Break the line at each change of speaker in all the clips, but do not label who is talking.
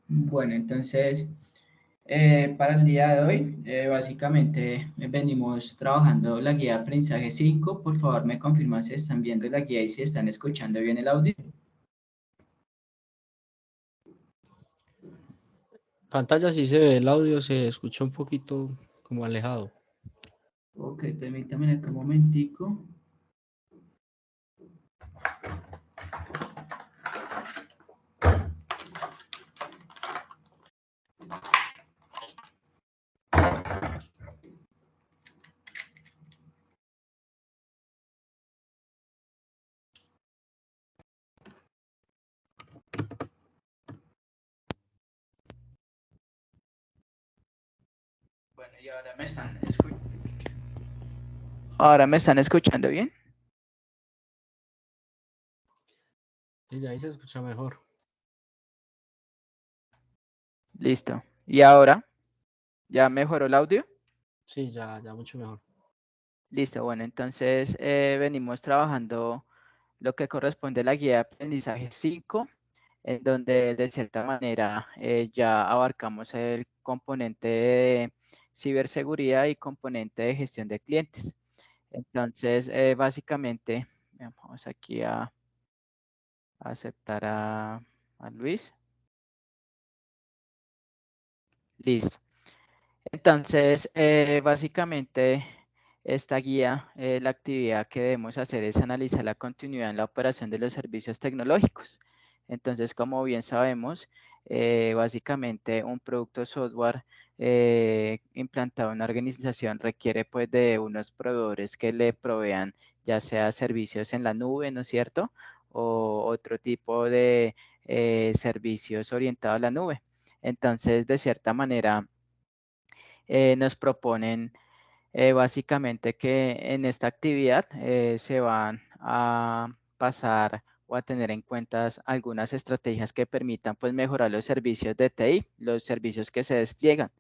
Bueno, entonces, para el día de hoy, básicamente venimos trabajando la guía de aprendizaje 5. Por favor, me confirman si están viendo la guía y si están escuchando bien el audio.
Pantalla sí se ve, el audio se escucha un poquito como alejado.
Ok, permítanme acá un momentico. Bueno, y ahora me están escuchando bien.
Y ya ahí se escucha mejor.
Listo. ¿Y ahora? ¿Ya mejoró el audio?
Sí, ya mucho mejor.
Listo, bueno, entonces venimos trabajando lo que corresponde a la guía de aprendizaje 5, en donde de cierta manera ya abarcamos el componente de ciberseguridad y componente de gestión de clientes. Entonces, básicamente, vamos aquí a aceptar a Luis. Listo. Entonces, básicamente, esta guía, la actividad que debemos hacer es analizar la continuidad en la operación de los servicios tecnológicos. Entonces, como bien sabemos, básicamente un producto software implantado en una organización requiere pues de unos proveedores que le provean ya sea servicios en la nube, ¿no es cierto? O otro tipo de servicios orientados a la nube. Entonces, de cierta manera, nos proponen básicamente que en esta actividad se van a pasar o a tener en cuenta algunas estrategias que permitan pues mejorar los servicios de TI, los servicios que se despliegan.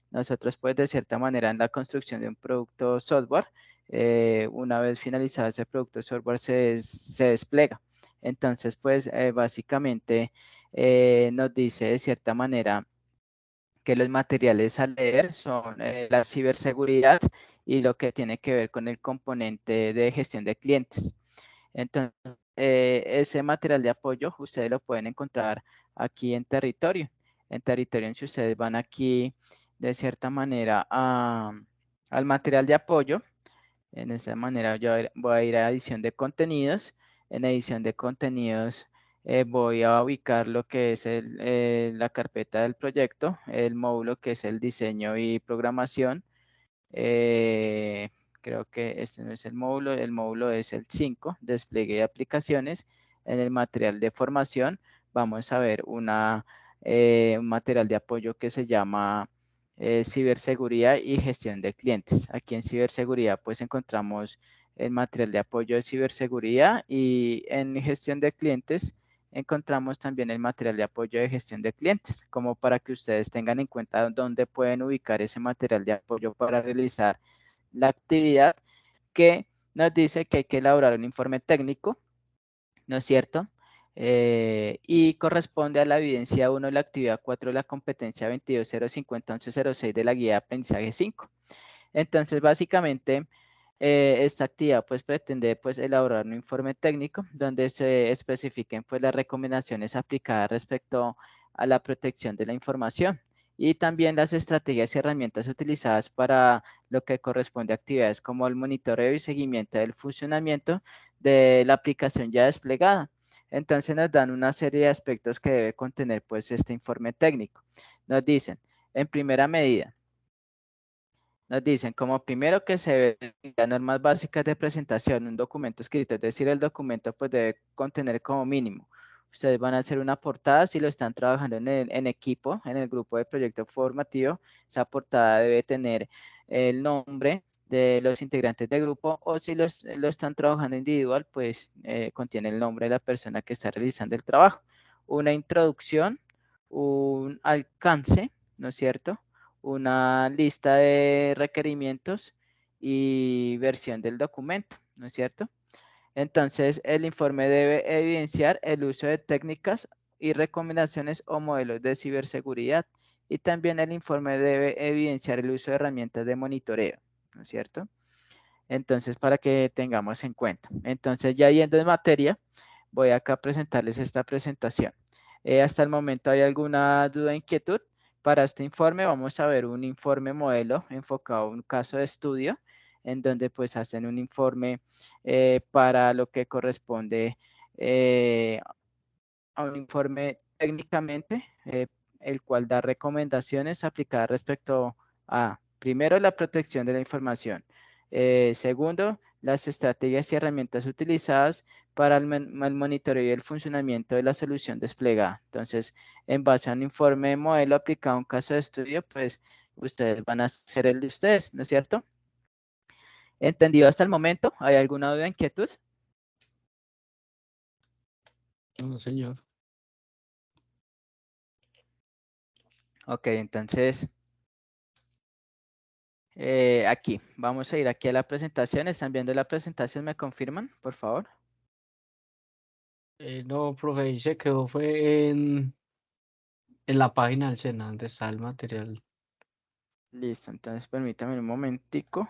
Nosotros pues de cierta manera en la construcción de un producto software, una vez finalizado ese producto software se despliega. Entonces pues básicamente nos dice de cierta manera que los materiales a leer son la ciberseguridad y lo que tiene que ver con el componente de gestión de clientes. Entonces, ese material de apoyo ustedes lo pueden encontrar aquí en territorio. En territorio, si ustedes van aquí de cierta manera al material de apoyo, en esta manera yo voy a ir a edición de contenidos. En edición de contenidos voy a ubicar lo que es la carpeta del proyecto, el módulo que es el diseño y programación. Eh, Creo que este no es el módulo es el 5, despliegue de aplicaciones. En el material de formación vamos a ver un material de apoyo que se llama ciberseguridad y gestión de clientes. Aquí en ciberseguridad pues encontramos el material de apoyo de ciberseguridad y en gestión de clientes encontramos también el material de apoyo de gestión de clientes, como para que ustedes tengan en cuenta dónde pueden ubicar ese material de apoyo para realizar la actividad que nos dice que hay que elaborar un informe técnico, ¿no es cierto? Y corresponde a la evidencia 1 de la actividad 4 de la competencia 220501106 de la guía de aprendizaje 5. Entonces, básicamente, esta actividad pues pretende pues elaborar un informe técnico donde se especifiquen pues las recomendaciones aplicadas respecto a la protección de la información y también las estrategias y herramientas utilizadas para lo que corresponde a actividades como el monitoreo y seguimiento del funcionamiento de la aplicación ya desplegada. Entonces nos dan una serie de aspectos que debe contener pues este informe técnico. Nos dicen, en primera medida, nos dicen como primero que se ven normas básicas de presentación, un documento escrito, es decir, el documento pues debe contener como mínimo. Ustedes van a hacer una portada si lo están trabajando en equipo, en el grupo de proyecto formativo. Esa portada debe tener el nombre de los integrantes del grupo o si lo están trabajando individual, pues contiene el nombre de la persona que está realizando el trabajo. Una introducción, un alcance, ¿no es cierto? Una lista de requerimientos y versión del documento, ¿no es cierto? Entonces, el informe debe evidenciar el uso de técnicas y recomendaciones o modelos de ciberseguridad. Y también el informe debe evidenciar el uso de herramientas de monitoreo, ¿no es cierto? Entonces, para que tengamos en cuenta. Entonces, ya yendo en materia, voy acá a presentarles esta presentación. Hasta el momento, ¿hay alguna duda o inquietud? Para este informe vamos a ver un informe modelo enfocado a un caso de estudio, en donde pues hacen un informe para lo que corresponde a un informe técnicamente, el cual da recomendaciones aplicadas respecto a, primero, la protección de la información. Segundo, las estrategias y herramientas utilizadas para el monitoreo y el funcionamiento de la solución desplegada. Entonces, en base a un informe modelo aplicado a un caso de estudio, pues ustedes van a hacer el de ustedes, ¿no es cierto? ¿Entendido hasta el momento? ¿Hay alguna duda, inquietud?
No, señor.
Ok, entonces aquí, vamos a ir aquí a la presentación. ¿Están viendo la presentación? ¿Me confirman, por favor?
No, profe, ahí se quedó, fue en la página del SENA, donde está el material.
Listo, entonces permítame un momentico.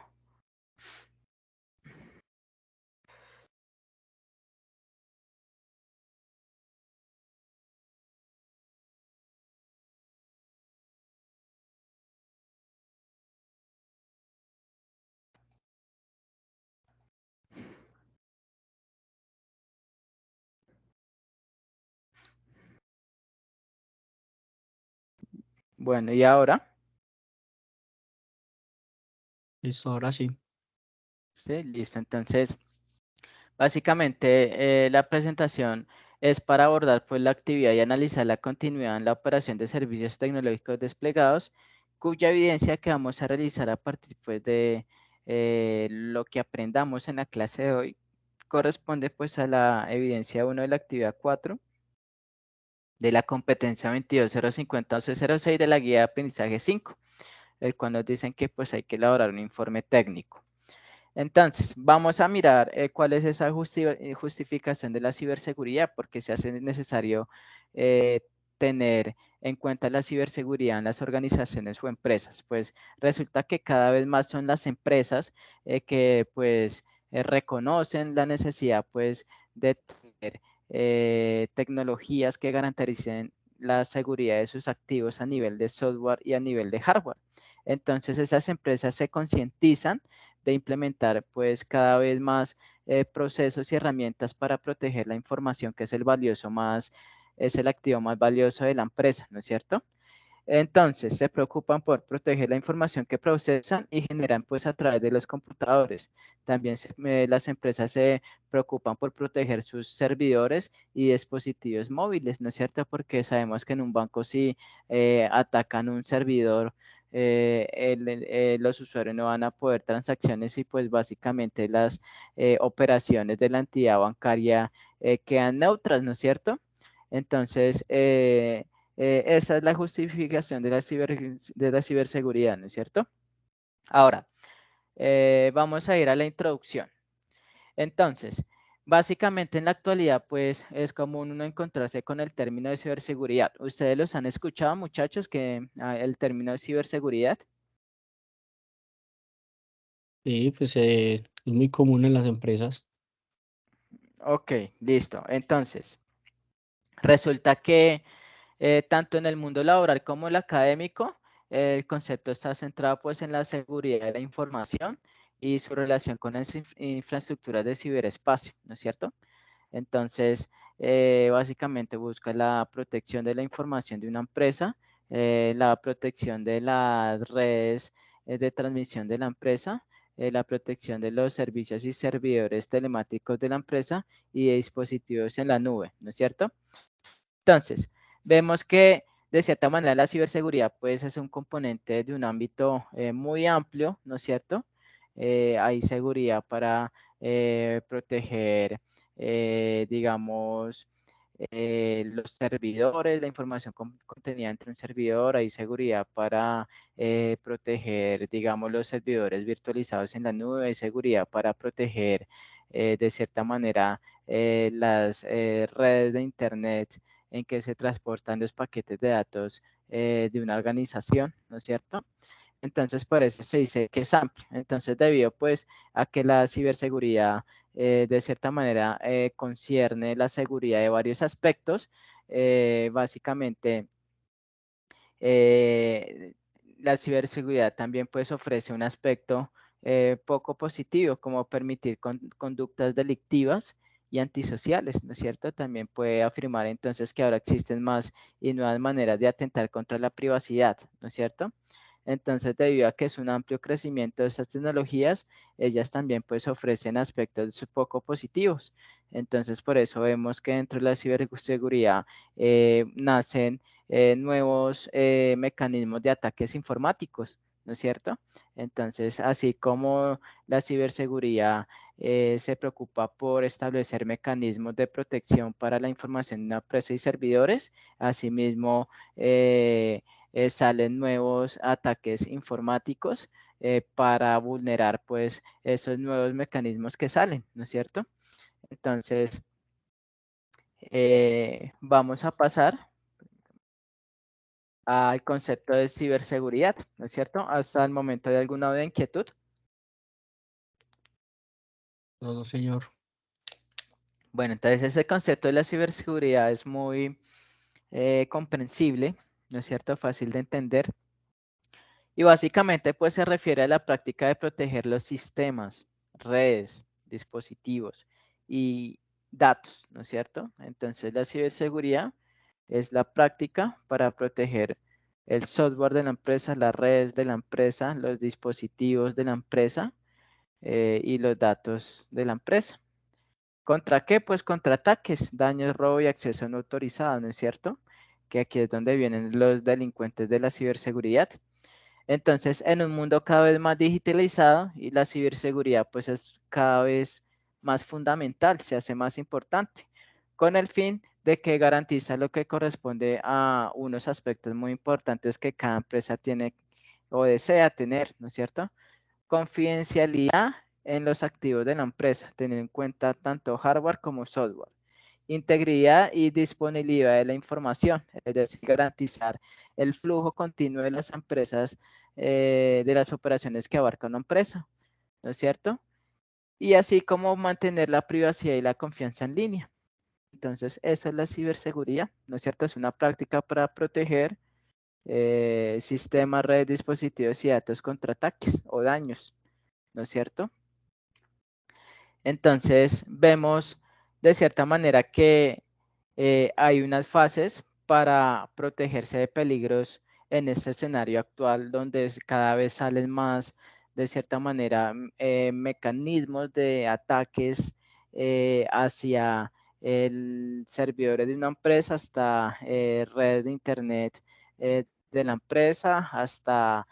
Bueno, y ahora,
Listo, ahora sí.
sí, listo. Entonces, básicamente la presentación es para abordar pues la actividad y analizar la continuidad en la operación de servicios tecnológicos desplegados, cuya evidencia que vamos a realizar a partir pues de lo que aprendamos en la clase de hoy corresponde pues a la evidencia 1 de la actividad 4 de la competencia 22050-1106 de la guía de aprendizaje 5, el cual nos dicen que pues hay que elaborar un informe técnico. Entonces, vamos a mirar cuál es esa justificación de la ciberseguridad, porque se hace necesario tener en cuenta la ciberseguridad en las organizaciones o empresas. Pues resulta que cada vez más son las empresas que pues reconocen la necesidad pues de tener tecnologías que garanticen la seguridad de sus activos a nivel de software y a nivel de hardware. Entonces, esas empresas se concientizan de implementar pues cada vez más procesos y herramientas para proteger la información que es el valioso más, es el activo más valioso de la empresa, ¿no es cierto? Entonces, se preocupan por proteger la información que procesan y generan pues a través de los computadores. También las empresas se preocupan por proteger sus servidores y dispositivos móviles, ¿no es cierto? Porque sabemos que en un banco si atacan un servidor, los usuarios no van a poder transacciones y pues básicamente las operaciones de la entidad bancaria quedan neutras, ¿no es cierto? Entonces, esa es la justificación de de la ciberseguridad, ¿no es cierto? Ahora, vamos a ir a la introducción. Entonces, básicamente en la actualidad, pues es común uno encontrarse con el término de ciberseguridad. ¿Ustedes los han escuchado, muchachos, que el término de ciberseguridad?
Sí, pues es muy común en las empresas.
Ok, listo. Entonces, resulta que tanto en el mundo laboral como el académico, el concepto está centrado pues en la seguridad de la información y su relación con las infraestructuras de ciberespacio, ¿no es cierto? Entonces, básicamente busca la protección de la información de una empresa, la protección de las redes de transmisión de la empresa, la protección de los servicios y servidores telemáticos de la empresa y de dispositivos en la nube, ¿no es cierto? Entonces, vemos que de cierta manera la ciberseguridad pues es un componente de un ámbito muy amplio, ¿no es cierto? Hay seguridad para proteger, digamos, los servidores, la información contenida entre un servidor, hay seguridad para proteger, digamos, los servidores virtualizados en la nube, hay seguridad para proteger de cierta manera las redes de Internet en que se transportan los paquetes de datos de una organización, ¿no es cierto? Entonces, por eso se dice que es amplio. Entonces, debido pues a que la ciberseguridad de cierta manera concierne la seguridad de varios aspectos, básicamente eh, la ciberseguridad también pues ofrece un aspecto poco positivo, como permitir conductas delictivas y antisociales, ¿no es cierto? También puede afirmar entonces que ahora existen más y nuevas maneras de atentar contra la privacidad, ¿no es cierto? Entonces, debido a que es un amplio crecimiento de estas tecnologías, ellas también pues ofrecen aspectos poco positivos. Entonces, por eso vemos que dentro de la ciberseguridad nacen nuevos mecanismos de ataques informáticos, ¿no es cierto? Entonces, así como la ciberseguridad se preocupa por establecer mecanismos de protección para la información de una empresa y servidores, asimismo salen nuevos ataques informáticos para vulnerar pues esos nuevos mecanismos que salen, ¿no es cierto? Entonces, vamos a pasar al concepto de ciberseguridad, ¿no es cierto? Hasta el momento, ¿hay alguna duda, inquietud?
No, no, señor.
Bueno, entonces ese concepto de la ciberseguridad es muy comprensible, ¿no es cierto? Fácil de entender. Y básicamente pues se refiere a la práctica de proteger los sistemas, redes, dispositivos y datos, ¿no es cierto? Entonces la ciberseguridad es la práctica para proteger el software de la empresa, las redes de la empresa, los dispositivos de la empresa y los datos de la empresa. ¿Contra qué? Pues contra ataques, daños, robo y acceso no autorizado, ¿no es cierto? Que aquí es donde vienen los delincuentes de la ciberseguridad. Entonces, en un mundo cada vez más digitalizado y la ciberseguridad pues es cada vez más fundamental, se hace más importante, con el fin de que garantiza lo que corresponde a unos aspectos muy importantes que cada empresa tiene o desea tener, ¿no es cierto? Confidencialidad en los activos de la empresa, tener en cuenta tanto hardware como software. Integridad y disponibilidad de la información, es decir, garantizar el flujo continuo de las empresas, de las operaciones que abarca una empresa, ¿no es cierto? Y así como mantener la privacidad y la confianza en línea. Entonces, eso es la ciberseguridad, ¿no es cierto? Es una práctica para proteger sistemas, redes, dispositivos y datos contra ataques o daños, ¿no es cierto? Entonces, vemos de cierta manera que hay unas fases para protegerse de peligros en este escenario actual, donde cada vez salen más, de cierta manera, mecanismos de ataques hacia el servidor de una empresa, hasta redes de Internet de la empresa, hasta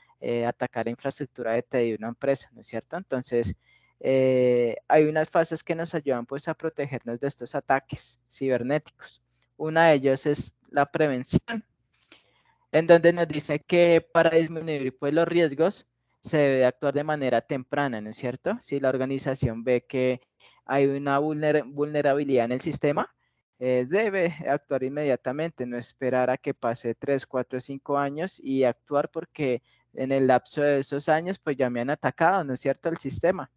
atacar la infraestructura de TI de una empresa, ¿no es cierto? Entonces, hay unas fases que nos ayudan pues a protegernos de estos ataques cibernéticos. Una de ellas es la prevención, en donde nos dice que para disminuir pues los riesgos se debe actuar de manera temprana, ¿no es cierto? Si la organización ve que hay una vulnerabilidad en el sistema, debe actuar inmediatamente, no esperar a que pase 3, 4, 5 años y actuar porque en el lapso de esos años pues ya me han atacado, ¿no es cierto?, el sistema.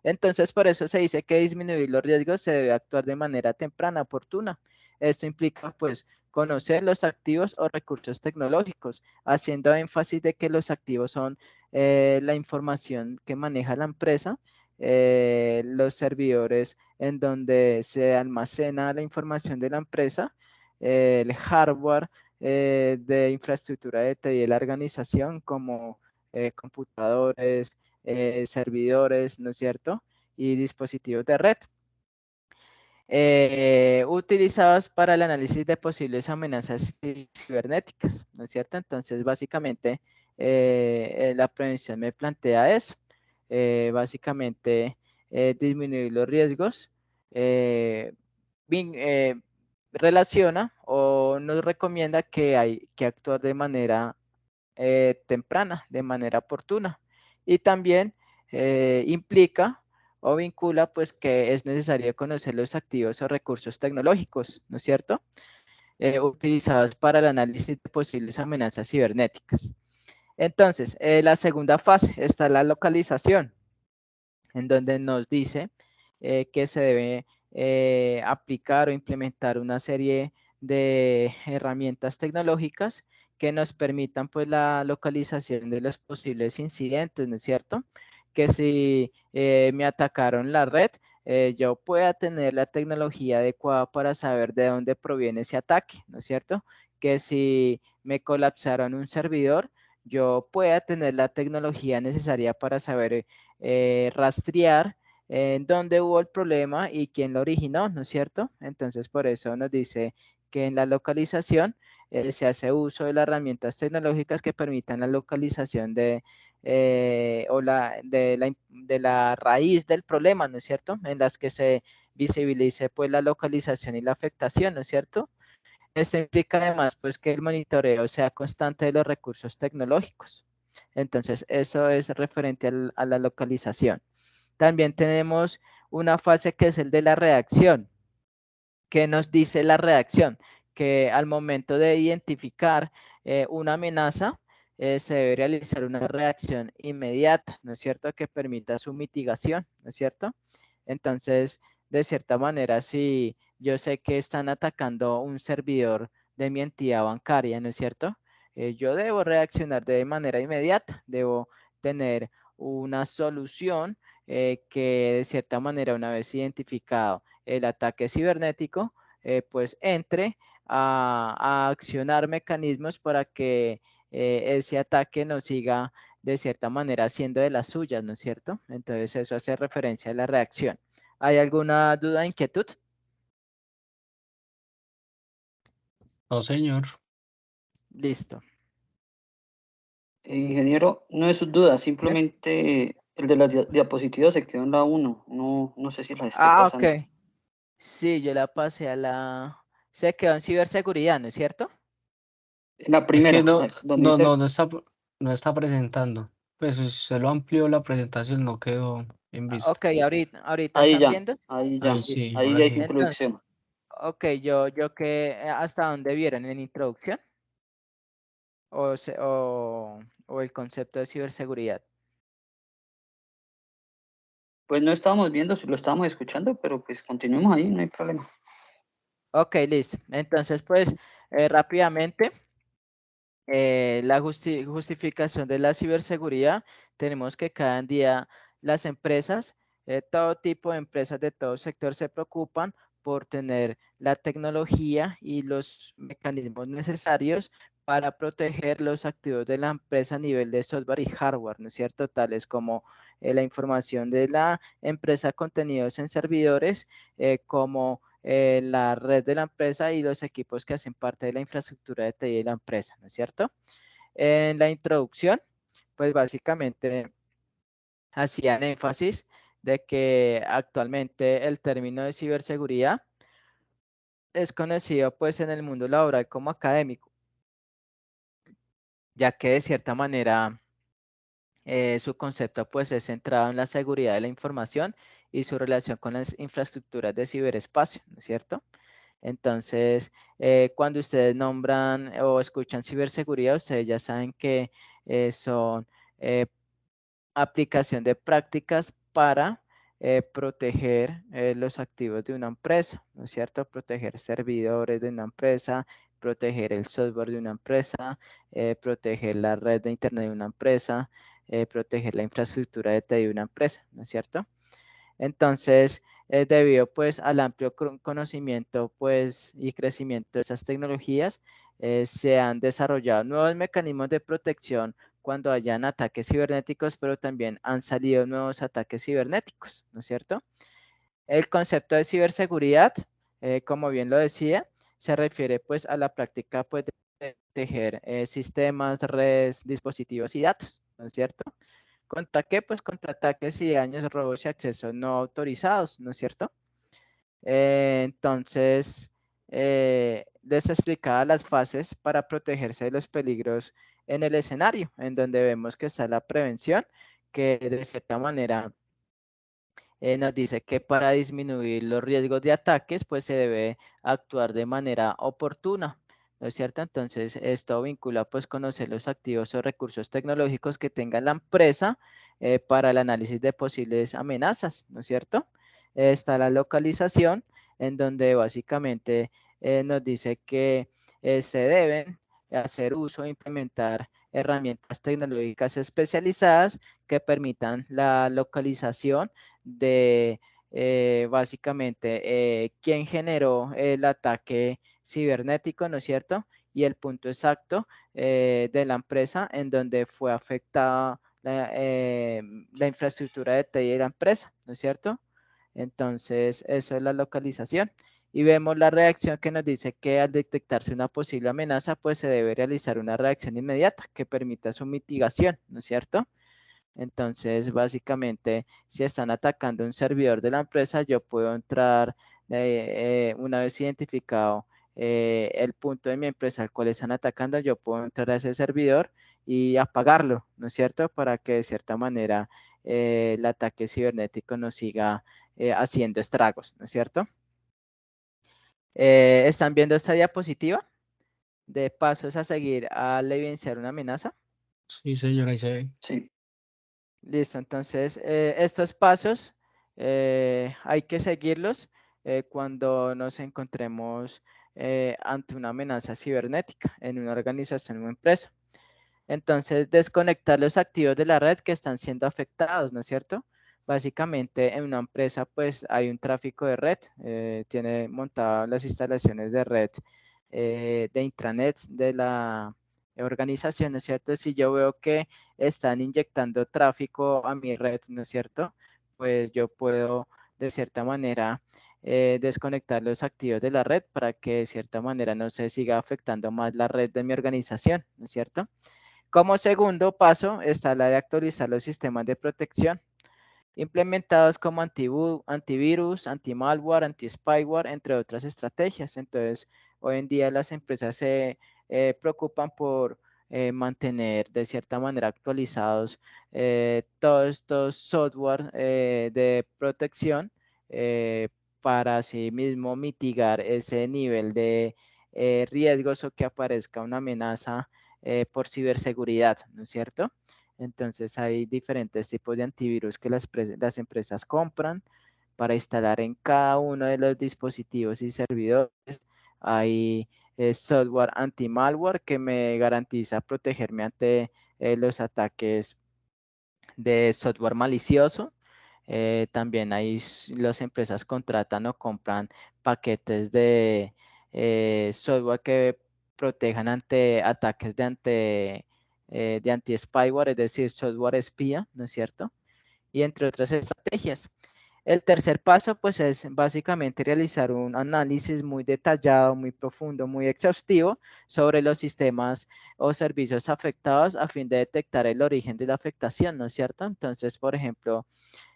Entonces, por eso se dice que disminuir los riesgos se debe actuar de manera temprana, oportuna. Esto implica, pues, conocer los activos o recursos tecnológicos, haciendo énfasis de que los activos son la información que maneja la empresa, los servidores en donde se almacena la información de la empresa, el hardware de infraestructura de TI de la organización como computadores, servidores, ¿no es cierto? Y dispositivos de red. Utilizados para el análisis de posibles amenazas cibernéticas, ¿no es cierto? Entonces, básicamente, la prevención me plantea eso. Básicamente, disminuir los riesgos, eh, vin- eh, relaciona o nos recomienda que hay que actuar de manera temprana, de manera oportuna. Y también implica o vincula pues que es necesario conocer los activos o recursos tecnológicos, ¿no es cierto? utilizados para el análisis de posibles amenazas cibernéticas. Entonces, la segunda fase está la localización, en donde nos dice que se debe aplicar o implementar una serie de herramientas tecnológicas que nos permitan pues la localización de los posibles incidentes, ¿no es cierto? Que si me atacaron la red, yo pueda tener la tecnología adecuada para saber de dónde proviene ese ataque, ¿no es cierto? Que si me colapsaron un servidor, yo pueda tener la tecnología necesaria para saber rastrear en dónde hubo el problema y quién lo originó, ¿no es cierto? Entonces, por eso nos dice que en la localización se hace uso de las herramientas tecnológicas que permitan la localización de la raíz del problema, ¿no es cierto? En las que se visibilice pues la localización y la afectación, ¿no es cierto? Esto implica además pues que el monitoreo sea constante de los recursos tecnológicos. Entonces, eso es referente a la localización. También tenemos una fase que es el de la reacción. ¿Qué nos dice la reacción? Que al momento de identificar una amenaza, se debe realizar una reacción inmediata, ¿no es cierto? Que permita su mitigación, ¿no es cierto? Entonces, de cierta manera, si yo sé que están atacando un servidor de mi entidad bancaria, ¿no es cierto? Yo debo reaccionar de manera inmediata, debo tener una solución que de cierta manera, una vez identificado el ataque cibernético, pues entre a accionar mecanismos para que ese ataque no siga de cierta manera siendo de las suyas, ¿no es cierto? Entonces eso hace referencia a la reacción. ¿Hay alguna duda, inquietud?
No, señor.
Listo.
Ingeniero, no es su duda,
¿Bien?
simplemente el de las diapositivas se quedó en la uno. No, no sé si las esté
Ah,
pasando.
ok. Sí, yo la pasé a la... Se quedó en ciberseguridad, ¿no es cierto?
En la
Es que
primera,
no,
donde
no,
dice,
no, no está presentando. Pues si se lo amplió la presentación, no quedó en vista.
Ok, ahorita están viendo.
Ahí
Listo.
sí,
ahí ya
ahora
hice
sí.
Entonces,
introducción.
ok, yo que hasta dónde vieron en introducción o el concepto de ciberseguridad.
Pues no estábamos viendo si lo estábamos escuchando, pero pues continuemos ahí, no hay problema.
Ok, listo. Entonces, pues rápidamente, la justificación de la ciberseguridad, tenemos que cada día las empresas, todo tipo de empresas de todo sector se preocupan por tener la tecnología y los mecanismos necesarios para proteger los activos de la empresa a nivel de software y hardware, ¿no es cierto? Tales como la información de la empresa, contenidos en servidores, como la red de la empresa y los equipos que hacen parte de la infraestructura de TI de la empresa, ¿no es cierto? En la introducción, pues básicamente hacían énfasis de que actualmente el término de ciberseguridad es conocido pues en el mundo laboral como académico, ya que de cierta manera su concepto pues es centrado en la seguridad de la información y su relación con las infraestructuras de ciberespacio, ¿no es cierto? Entonces, cuando ustedes nombran o escuchan ciberseguridad, ustedes ya saben que son eh, aplicación de prácticas para proteger los activos de una empresa, ¿no es cierto? Proteger servidores de una empresa, proteger el software de una empresa, proteger la red de Internet de una empresa, proteger la infraestructura de TI de una empresa, ¿no es cierto? Entonces, debido pues al amplio conocimiento pues y crecimiento de esas tecnologías, se han desarrollado nuevos mecanismos de protección cuando hayan ataques cibernéticos, pero también han salido nuevos ataques cibernéticos, ¿no es cierto? El concepto de ciberseguridad, como bien lo decía, se refiere pues a la práctica pues de proteger sistemas, redes, dispositivos y datos, ¿no es cierto? ¿Contra qué? Pues contra ataques y daños, robos y accesos no autorizados, ¿no es cierto? Entonces, les explicaba las fases para protegerse de los peligros en el escenario, en donde vemos que está la prevención, que de cierta manera nos dice que para disminuir los riesgos de ataques, pues se debe actuar de manera oportuna, ¿no es cierto? Entonces, esto vincula pues conocer los activos o recursos tecnológicos que tenga la empresa para el análisis de posibles amenazas, ¿no es cierto? Está la localización, en donde básicamente nos dice que se deben hacer uso e implementar herramientas tecnológicas especializadas que permitan la localización de básicamente quién generó el ataque cibernético, ¿no es cierto? Y el punto exacto de la empresa en donde fue afectada la infraestructura de TI de la empresa, ¿no es cierto? Entonces, eso es la localización. Y vemos la reacción que nos dice que al detectarse una posible amenaza, pues se debe realizar una reacción inmediata que permita su mitigación, ¿no es cierto? Entonces, básicamente, si están atacando un servidor de la empresa, yo puedo entrar una vez identificado el punto de mi empresa al cual están atacando, yo puedo entrar a ese servidor y apagarlo, ¿no es cierto? Para que de cierta manera el ataque cibernético no siga haciendo estragos, ¿no es cierto? ¿Están viendo esta diapositiva de pasos a seguir al evidenciar una amenaza?
Sí, señor, ahí se ve.
Sí.
Listo, entonces estos pasos hay que seguirlos cuando nos encontremos ante una amenaza cibernética en una organización o empresa. Entonces, desconectar los activos de la red que están siendo afectados, ¿no es cierto? Básicamente, en una empresa, pues hay un tráfico de red, tiene montadas las instalaciones de red de intranet de la organización, ¿no es cierto? Si yo veo que están inyectando tráfico a mi red, ¿no es cierto? Pues yo puedo, de cierta manera, desconectar los activos de la red para que de cierta manera no se siga afectando más la red de mi organización, ¿no es cierto? Como segundo paso está la de actualizar los sistemas de protección implementados como antivirus, anti-malware, anti-spyware, entre otras estrategias. Entonces, hoy en día las empresas se preocupan por mantener de cierta manera actualizados todos estos software de protección para así mismo mitigar ese nivel de riesgos o que aparezca una amenaza por ciberseguridad, ¿no es cierto? Entonces hay diferentes tipos de antivirus que las empresas compran para instalar en cada uno de los dispositivos y servidores. Hay software anti-malware que me garantiza protegerme ante los ataques de software malicioso. También hay las empresas contratan o compran paquetes de software que protejan ante ataques de anti-spyware, es decir, software espía, ¿no es cierto? Y entre otras estrategias. El tercer paso, pues, es básicamente realizar un análisis muy detallado, muy profundo, muy exhaustivo sobre los sistemas o servicios afectados a fin de detectar el origen de la afectación, ¿no es cierto? Entonces, por ejemplo,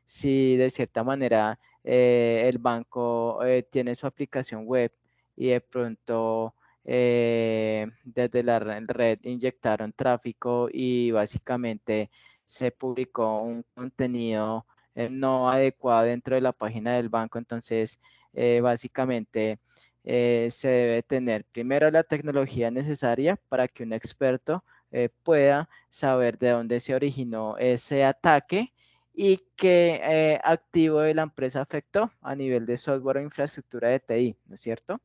si de cierta manera el banco tiene su aplicación web y de pronto desde la red inyectaron tráfico y básicamente se publicó un contenido no adecuado dentro de la página del banco, entonces básicamente se debe tener primero la tecnología necesaria para que un experto pueda saber de dónde se originó ese ataque y qué activo de la empresa afectó a nivel de software o infraestructura de TI, ¿no es cierto?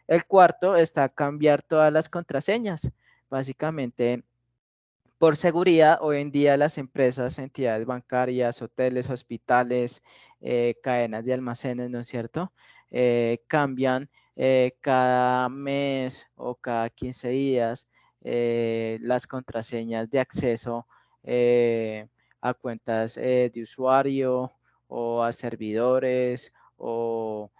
El cuarto está cambiar todas las contraseñas. Básicamente, por seguridad, hoy en día las empresas, entidades bancarias, hoteles, hospitales, cadenas de almacenes, ¿no es cierto? Cambian cada mes o cada 15 días las contraseñas de acceso a cuentas de usuario o a servidores o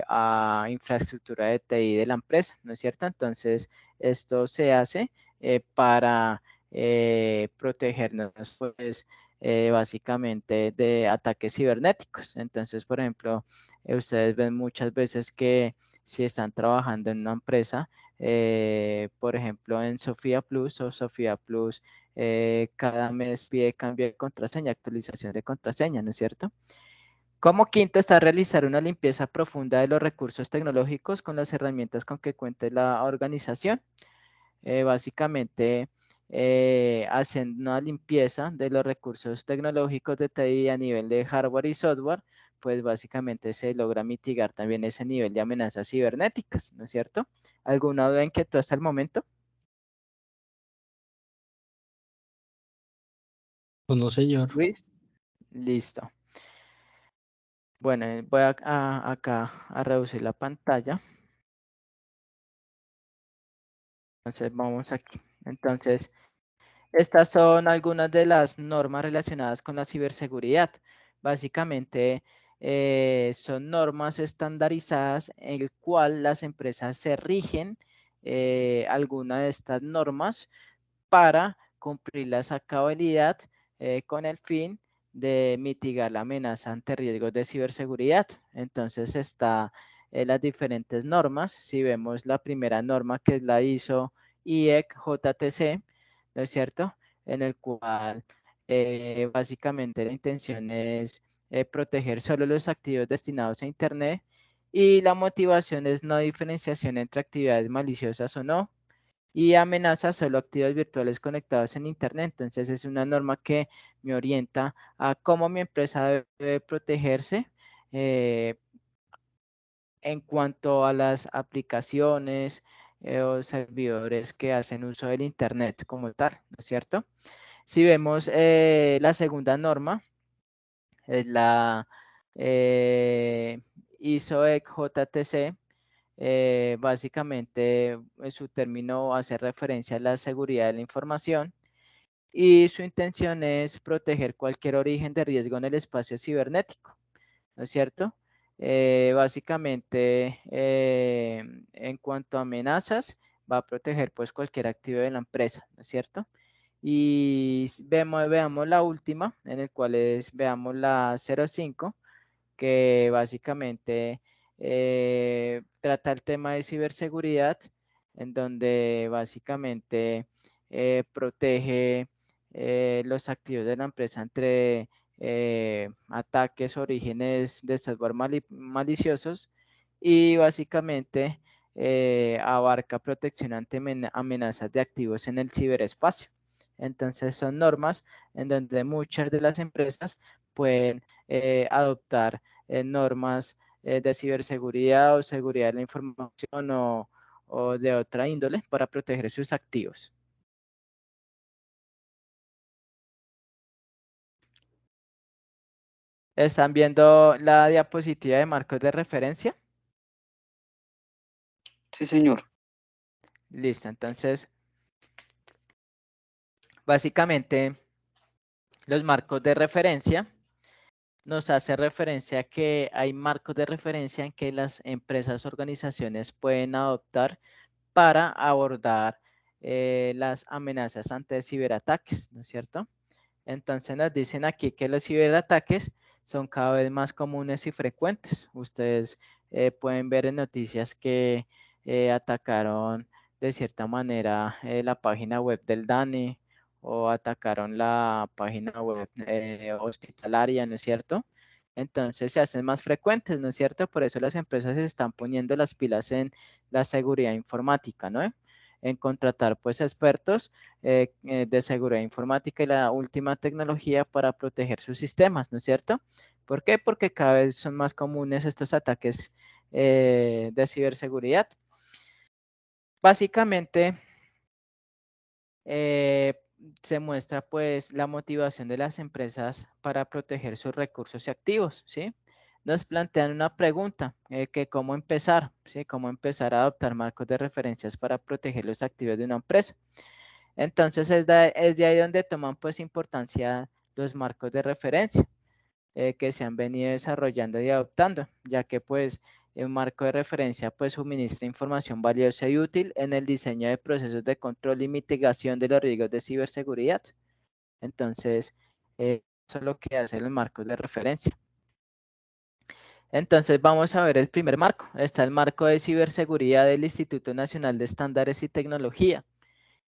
a infraestructura de TI de la empresa, ¿no es cierto? Entonces, esto se hace para protegernos pues básicamente de ataques cibernéticos. Entonces, por ejemplo, ustedes ven muchas veces que si están trabajando en una empresa, por ejemplo, en Sofía Plus o Sofía Plus, cada mes pide cambio de contraseña, actualización de contraseña, ¿no es cierto? Como quinto está realizar una limpieza profunda de los recursos tecnológicos con las herramientas con que cuente la organización. Básicamente, haciendo una limpieza de los recursos tecnológicos de TI a nivel de hardware y software, pues básicamente se logra mitigar también ese nivel de amenazas cibernéticas, ¿no es cierto? ¿Alguna duda en que tú hasta el momento?
Pues no, señor.
Luis, listo. Bueno, voy acá a reducir la pantalla. Entonces vamos aquí. Entonces, estas son algunas de las normas relacionadas con la ciberseguridad. Básicamente, son normas estandarizadas en el cual las empresas se rigen alguna de estas normas para cumplirlas a cabalidad con el fin de mitigar la amenaza ante riesgos de ciberseguridad. Entonces está las diferentes normas. Si vemos la primera norma que es la ISO IEC JTC, ¿no es cierto? En el cual básicamente la intención es proteger solo los activos destinados a Internet y la motivación es no diferenciación entre actividades maliciosas o no, y amenaza solo activos virtuales conectados en Internet. Entonces es una norma que me orienta a cómo mi empresa debe protegerse en cuanto a las aplicaciones o servidores que hacen uso del Internet como tal, ¿no es cierto? Si vemos la segunda norma, es la ISO-EC JTC. Básicamente, su término hace referencia a la seguridad de la información y su intención es proteger cualquier origen de riesgo en el espacio cibernético, ¿no es cierto? Básicamente, en cuanto a amenazas, va a proteger pues cualquier activo de la empresa, ¿no es cierto? Y veamos la última, en el cual veamos la 05, que básicamente trata el tema de ciberseguridad, en donde básicamente protege los activos de la empresa entre ataques, orígenes de software maliciosos y básicamente abarca protección ante amenazas de activos en el ciberespacio. Entonces son normas en donde muchas de las empresas pueden adoptar normas de ciberseguridad o seguridad de la información o de otra índole para proteger sus activos. ¿Están viendo la diapositiva de marcos de referencia?
Sí, señor.
Listo, entonces, básicamente, los marcos de referencia nos hace referencia a que hay marcos de referencia en que las empresas o organizaciones pueden adoptar para abordar las amenazas ante ciberataques, ¿no es cierto? Entonces nos dicen aquí que los ciberataques son cada vez más comunes y frecuentes. Ustedes pueden ver en noticias que atacaron de cierta manera la página web del DANI o atacaron la página web hospitalaria, ¿no es cierto? Entonces se hacen más frecuentes, ¿no es cierto? Por eso las empresas se están poniendo las pilas en la seguridad informática, ¿no? En contratar pues expertos de seguridad informática y la última tecnología para proteger sus sistemas, ¿no es cierto? ¿Por qué? Porque cada vez son más comunes estos ataques de ciberseguridad. Básicamente, eh, se muestra pues la motivación de las empresas para proteger sus recursos y activos, ¿sí? Nos plantean una pregunta, que cómo empezar, ¿sí? Cómo empezar a adoptar marcos de referencias para proteger los activos de una empresa. Entonces es de ahí donde toman pues importancia los marcos de referencia que se han venido desarrollando y adoptando, ya que pues un marco de referencia pues suministra información valiosa y útil en el diseño de procesos de control y mitigación de los riesgos de ciberseguridad. Entonces, eso es lo que hacen los marcos de referencia. Entonces vamos a ver el primer marco. Está el marco de ciberseguridad del Instituto Nacional de Estándares y Tecnología.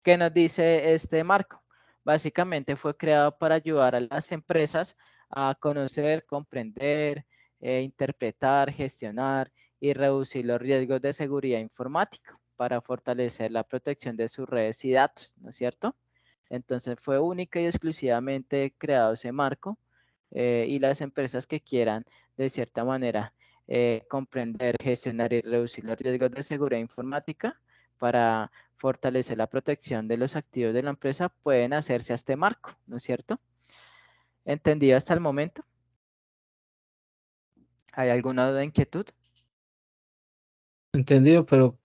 ¿Qué nos dice este marco? Básicamente fue creado para ayudar a las empresas a conocer, comprender interpretar, gestionar y reducir los riesgos de seguridad informática para fortalecer la protección de sus redes y datos, ¿no es cierto? Entonces fue única y exclusivamente creado ese marco y las empresas que quieran de cierta manera comprender, gestionar y reducir los riesgos de seguridad informática para fortalecer la protección de los activos de la empresa pueden hacerse a este marco, ¿no es cierto? ¿Entendido hasta el momento? ¿Hay alguna duda, inquietud?
Entendido, pero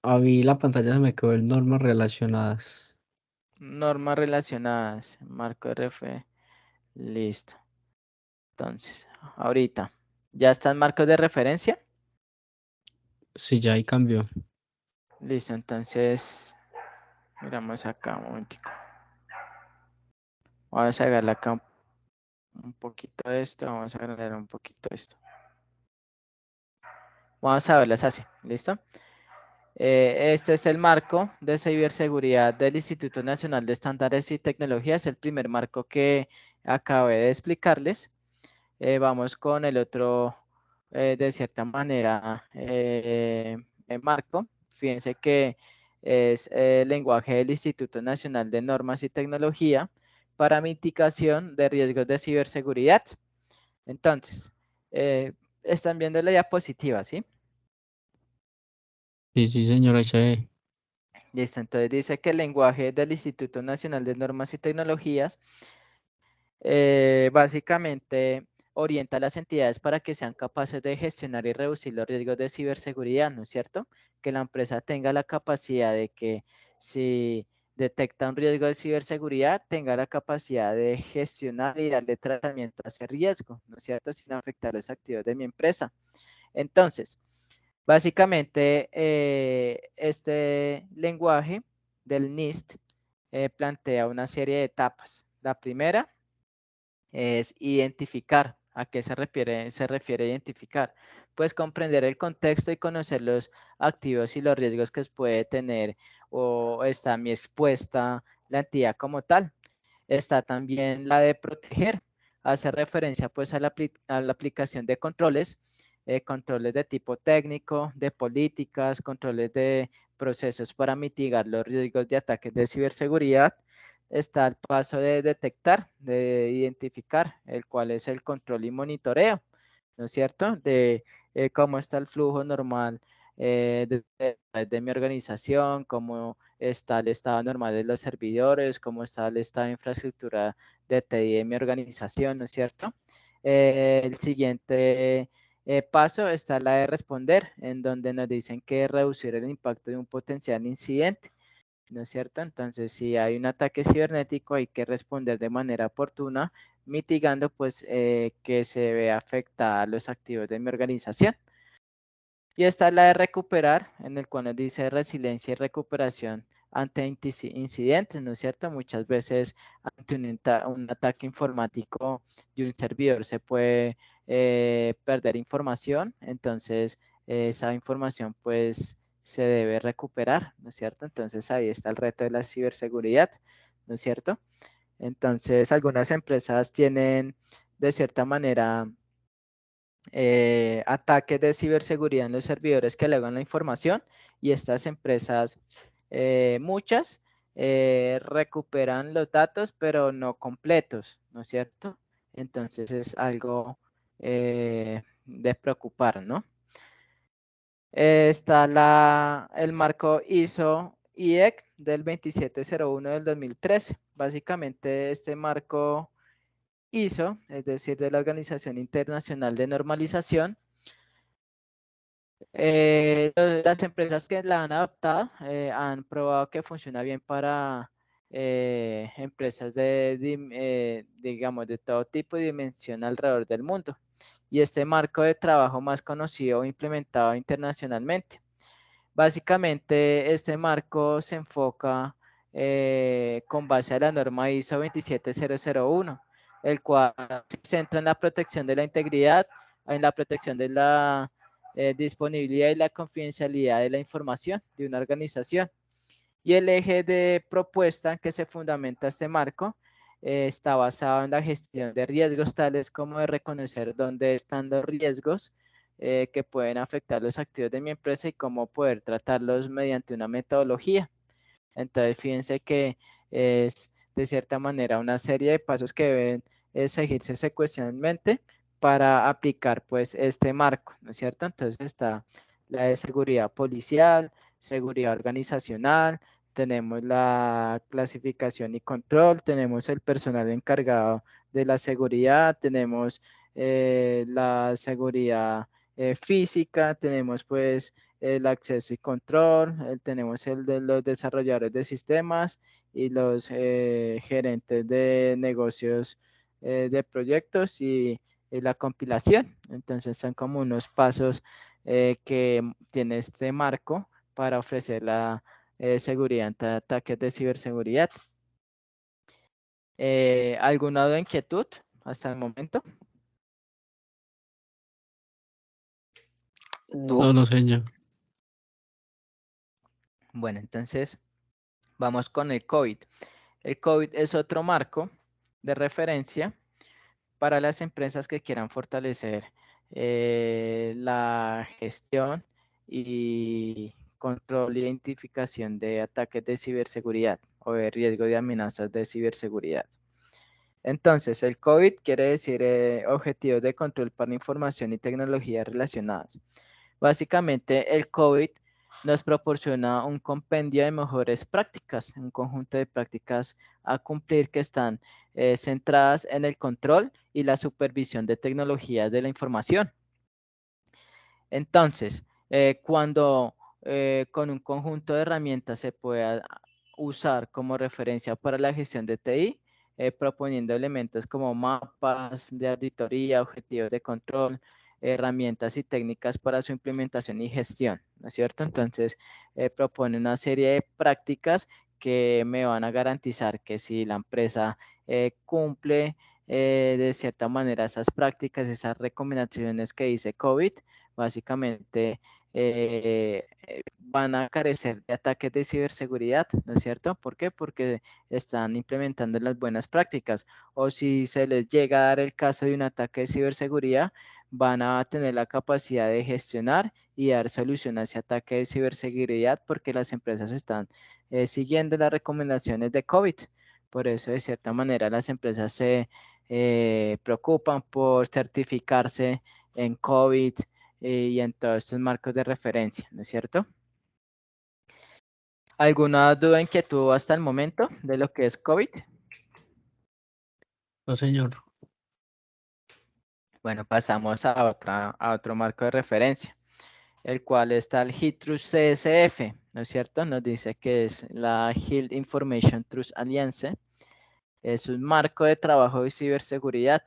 a mí la pantalla se me quedó en normas relacionadas.
Normas relacionadas, marco RF, listo. Entonces, ahorita, ¿ya están marcos de referencia?
Sí, ya ahí cambió.
Listo, entonces, miramos acá un momentico. Vamos a agarrar acá un poquito de esto, vamos a agarrar un poquito de esto. Vamos a verlas así, ¿listo? Este es el marco de ciberseguridad del Instituto Nacional de Estándares y Tecnologías, el primer marco que acabé de explicarles. Vamos con el otro, de cierta manera, marco. Fíjense que es el lenguaje del Instituto Nacional de Normas y Tecnología para mitigación de riesgos de ciberseguridad. Entonces, están viendo la diapositiva, ¿sí?
Sí, sí, señora, ahí se ve.
Listo, entonces dice que el lenguaje del Instituto Nacional de Normas y Tecnologías básicamente orienta a las entidades para que sean capaces de gestionar y reducir los riesgos de ciberseguridad, ¿no es cierto? Que la empresa tenga la capacidad de que si detecta un riesgo de ciberseguridad, tenga la capacidad de gestionar y darle tratamiento a ese riesgo, ¿no es cierto? Sin afectar los activos de mi empresa. Entonces, básicamente, este lenguaje del NIST plantea una serie de etapas. La primera es identificar. ¿A qué se refiere? Se refiere a identificar. Pues comprender el contexto y conocer los activos y los riesgos que puede tener o está mi expuesta la entidad como tal. Está también la de proteger. Hace referencia pues a la aplicación de controles, controles de tipo técnico, de políticas, controles de procesos para mitigar los riesgos de ataques de ciberseguridad. Está el paso de detectar, de identificar, el cual es el control y monitoreo, ¿no es cierto? De cómo está el flujo normal de mi organización, cómo está el estado normal de los servidores, cómo está el estado de infraestructura de TI de mi organización, ¿no es cierto? El siguiente paso está la de responder, en donde nos dicen que reducir el impacto de un potencial incidente, ¿no es cierto? Entonces, si hay un ataque cibernético, hay que responder de manera oportuna, mitigando pues que se vea afectada los activos de mi organización. Y esta es la de recuperar, en el cual nos dice resiliencia y recuperación ante incidentes, ¿no es cierto? Muchas veces ante un ataque informático de un servidor se puede perder información, entonces esa información pues se debe recuperar, ¿no es cierto? Entonces ahí está el reto de la ciberseguridad, ¿no es cierto? Entonces algunas empresas tienen de cierta manera ataques de ciberseguridad en los servidores que le hagan la información y estas empresas, muchas, recuperan los datos pero no completos, ¿no es cierto? Entonces es algo de preocupar, ¿no? Está el marco ISO IEC del 2701 del 2013. Básicamente este marco ISO, es decir, de la Organización Internacional de Normalización, las empresas que la han adoptado han probado que funciona bien para empresas digamos, de todo tipo y dimensión alrededor del mundo. Y este marco de trabajo más conocido e implementado internacionalmente. Básicamente, este marco se enfoca con base a la norma ISO 27001, el cual se centra en la protección de la integridad, en la protección de la disponibilidad y la confidencialidad de la información de una organización. Y el eje de propuesta en que se fundamenta este marco está basado en la gestión de riesgos, tales como de reconocer dónde están los riesgos que pueden afectar los activos de mi empresa y cómo poder tratarlos mediante una metodología. Entonces, fíjense que es de cierta manera una serie de pasos que deben seguirse secuencialmente para aplicar pues este marco, ¿no es cierto? Entonces está la de seguridad policial, seguridad organizacional, tenemos la clasificación y control, tenemos el personal encargado de la seguridad, tenemos la seguridad física, tenemos pues el acceso y control, tenemos el de los desarrolladores de sistemas y los gerentes de negocios de proyectos y la compilación. Entonces son como unos pasos que tiene este marco para ofrecer la seguridad ante ataques de ciberseguridad. ¿Alguna duda, inquietud hasta el momento?
No, no, señor.
Bueno, entonces vamos con el COVID. El COVID es otro marco de referencia para las empresas que quieran fortalecer la gestión y control e identificación de ataques de ciberseguridad o de riesgo de amenazas de ciberseguridad. Entonces, el COVID quiere decir Objetivos de Control para Información y Tecnologías Relacionadas. Básicamente, el COVID nos proporciona un compendio de mejores prácticas, un conjunto de prácticas a cumplir que están centradas en el control y la supervisión de tecnologías de la información. Entonces, cuando con un conjunto de herramientas se pueda usar como referencia para la gestión de TI, proponiendo elementos como mapas de auditoría, objetivos de control, herramientas y técnicas para su implementación y gestión, ¿no es cierto? Entonces, propone una serie de prácticas que me van a garantizar que si la empresa cumple de cierta manera esas prácticas, esas recomendaciones que dice COVID, básicamente van a carecer de ataques de ciberseguridad, ¿no es cierto? ¿Por qué? Porque están implementando las buenas prácticas. O si se les llega a dar el caso de un ataque de ciberseguridad, van a tener la capacidad de gestionar y dar solución a ese ataque de ciberseguridad porque las empresas están siguiendo las recomendaciones de COVID. Por eso, de cierta manera, las empresas se preocupan por certificarse en COVID y en todos estos marcos de referencia, ¿no es cierto? ¿Alguna duda, inquietud hasta el momento de lo que es COVID?
No, señor.
Bueno, pasamos a otro marco de referencia, el cual está el HIT Trust CSF, ¿no es cierto? Nos dice que es la HIT Information Trust Alliance. Es un marco de trabajo de ciberseguridad.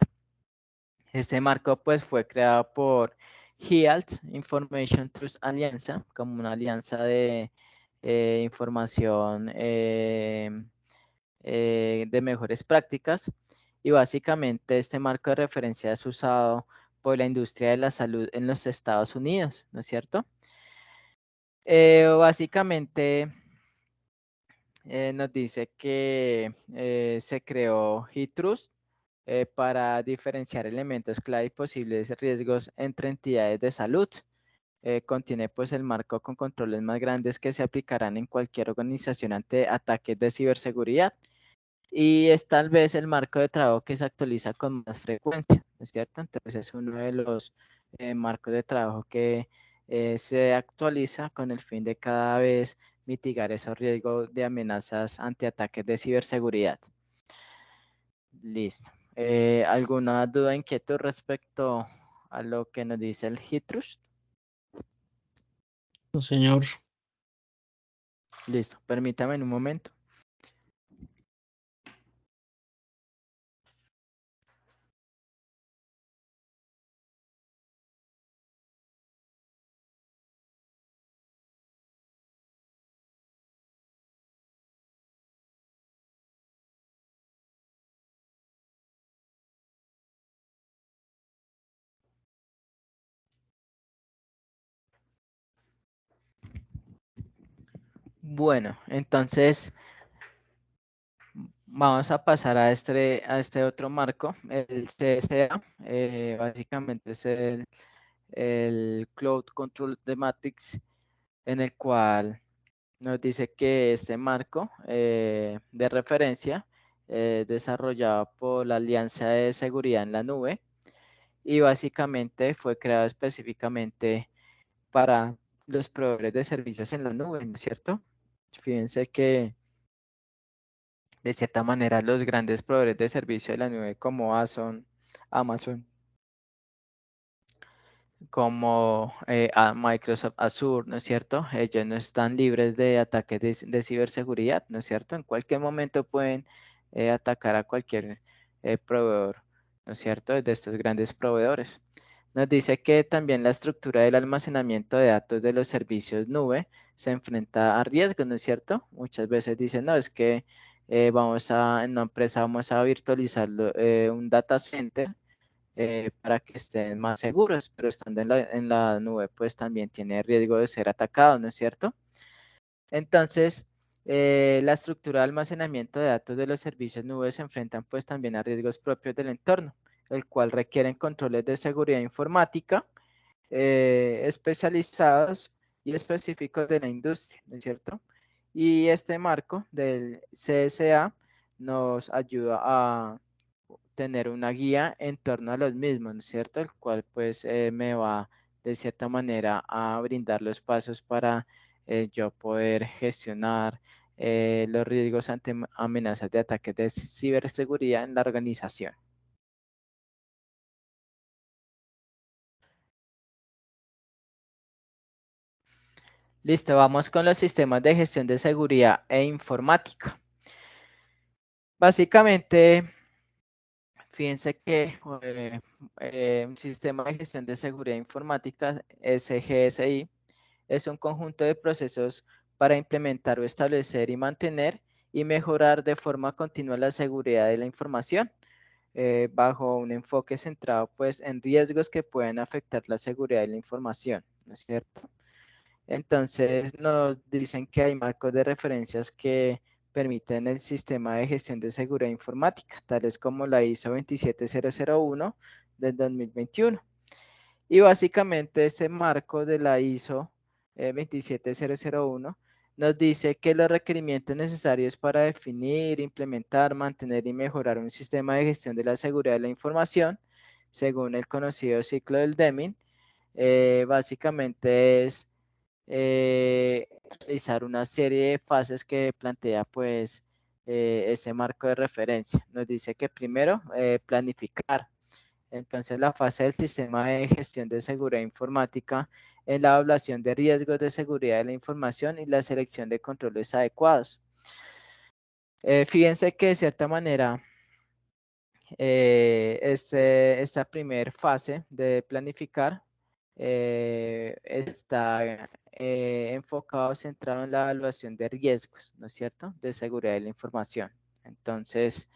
Este marco pues fue creado por HIALT Information Trust Alliance, como una alianza de información de mejores prácticas. Y básicamente este marco de referencia es usado por la industria de la salud en los Estados Unidos, ¿no es cierto? Básicamente nos dice que se creó HITRUST para diferenciar elementos clave y posibles riesgos entre entidades de salud. Contiene pues el marco con controles más grandes que se aplicarán en cualquier organización ante ataques de ciberseguridad. Y es tal vez el marco de trabajo que se actualiza con más frecuencia, ¿no es cierto? Entonces es uno de los marcos de trabajo que se actualiza con el fin de cada vez mitigar esos riesgos de amenazas ante ataques de ciberseguridad. Listo. ¿Alguna duda, inquietud respecto a lo que nos dice el HITRUST?
No, señor.
Listo, permítame en un momento. Bueno, entonces Vamos a pasar a este otro marco, el CSA, básicamente es el Cloud Control Thematics, en el cual nos dice que este marco de referencia desarrollado por la Alianza de Seguridad en la Nube y básicamente fue creado específicamente para los proveedores de servicios en la nube, ¿no es cierto? Fíjense que de cierta manera los grandes proveedores de servicio de la nube como Amazon, como Microsoft Azure, ¿no es cierto? Ellos no están libres de ataques de ciberseguridad, ¿no es cierto? En cualquier momento pueden atacar a cualquier proveedor, ¿no es cierto? De estos grandes proveedores. Nos dice que también la estructura del almacenamiento de datos de los servicios nube se enfrenta a riesgos, ¿no es cierto? Muchas veces dicen, no, es que en una empresa vamos a virtualizar un data center para que estén más seguros, pero estando en la nube, pues también tiene riesgo de ser atacado, ¿no es cierto? Entonces, la estructura de almacenamiento de datos de los servicios nubes se enfrentan pues también a riesgos propios del entorno, el cual requieren controles de seguridad informática especializados y específicos de la industria, ¿no es cierto? Y este marco del CSA nos ayuda a tener una guía en torno a los mismos, ¿no es cierto? El cual pues me va de cierta manera a brindar los pasos para yo poder gestionar los riesgos ante amenazas de ataques de ciberseguridad en la organización. Listo, vamos con los sistemas de gestión de seguridad e informática. Básicamente, fíjense que un sistema de gestión de seguridad informática, SGSI, es un conjunto de procesos para implementar o establecer y mantener y mejorar de forma continua la seguridad de la información, bajo un enfoque centrado pues en riesgos que pueden afectar la seguridad de la información, ¿no es cierto? Entonces nos dicen que hay marcos de referencias que permiten el sistema de gestión de seguridad informática, tales como la ISO 27001 del 2021. Y básicamente este marco de la ISO 27001 nos dice que los requerimientos necesarios para definir, implementar, mantener y mejorar un sistema de gestión de la seguridad de la información, según el conocido ciclo del Deming, básicamente es realizar una serie de fases que plantea pues ese marco de referencia. Nos dice que primero planificar. Entonces la fase del sistema de gestión de seguridad informática es la evaluación de riesgos de seguridad de la información y la selección de controles adecuados. Fíjense que de cierta manera esta primera fase de planificar está enfocado, centrado en la evaluación de riesgos, ¿no es cierto?, de seguridad de la información. Entonces,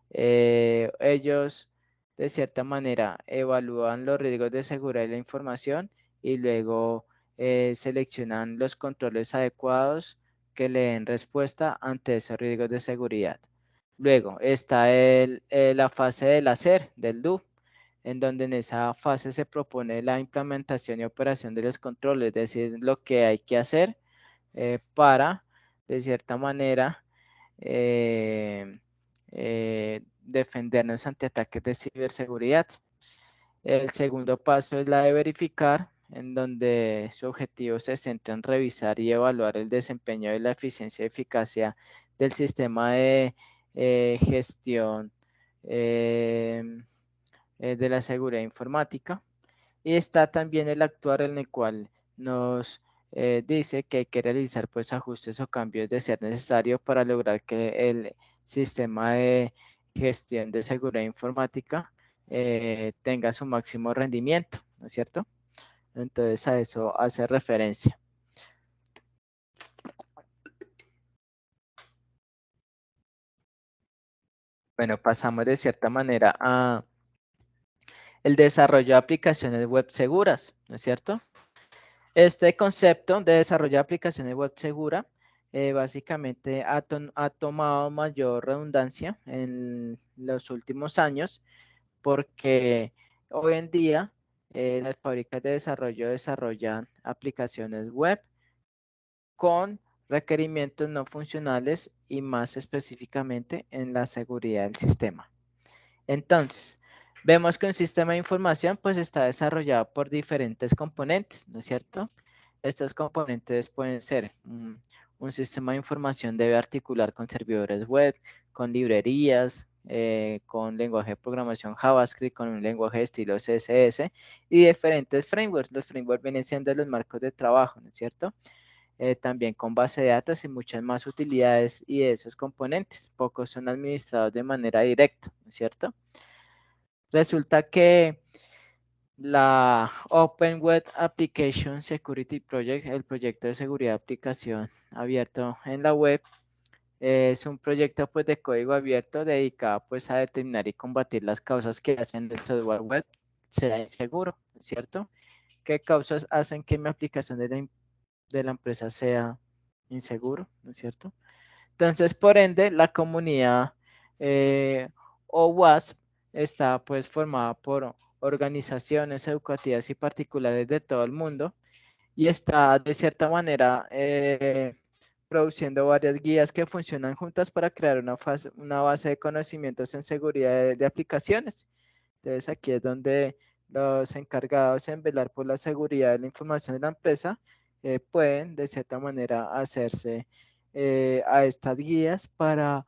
ellos de cierta manera evalúan los riesgos de seguridad de la información y luego seleccionan los controles adecuados que le den respuesta ante esos riesgos de seguridad. Luego está la fase del hacer, del do, en donde en esa fase se propone la implementación y operación de los controles, es decir, lo que hay que hacer para, de cierta manera, defendernos ante ataques de ciberseguridad. El segundo paso es la de verificar, en donde su objetivo se centra en revisar y evaluar el desempeño y la eficiencia y eficacia del sistema de gestión de la seguridad informática. Y está también el actuar en el cual nos dice que hay que realizar pues ajustes o cambios de ser necesario para lograr que el sistema de gestión de seguridad informática tenga su máximo rendimiento, ¿no es cierto? Entonces a eso hace referencia. Bueno, pasamos de cierta manera a el desarrollo de aplicaciones web seguras, ¿no es cierto? Este concepto de desarrollo de aplicaciones web segura básicamente ha tomado mayor redundancia en los últimos años porque hoy en día las fábricas de desarrollo desarrollan aplicaciones web con requerimientos no funcionales y más específicamente en la seguridad del sistema. Entonces, vemos que un sistema de información pues está desarrollado por diferentes componentes, ¿no es cierto? Estos componentes pueden ser un sistema de información debe articular con servidores web, con librerías, con lenguaje de programación JavaScript, con un lenguaje de estilo CSS y diferentes frameworks. Los frameworks vienen siendo los marcos de trabajo, ¿no es cierto? También con base de datos y muchas más utilidades y de esos componentes. Pocos son administrados de manera directa, ¿no es cierto? Resulta que la Open Web Application Security Project, el proyecto de seguridad de aplicación abierto en la web, es un proyecto pues de código abierto dedicado pues a determinar y combatir las causas que hacen el software web sea inseguro, ¿cierto? ¿Qué causas hacen que mi aplicación de la empresa sea inseguro, ¿no es cierto? Entonces, por ende, la comunidad OWASP está pues formada por organizaciones educativas y particulares de todo el mundo y está de cierta manera produciendo varias guías que funcionan juntas para crear una base de conocimientos en seguridad de aplicaciones. Entonces aquí es donde los encargados en velar por la seguridad de la información de la empresa pueden de cierta manera hacerse a estas guías para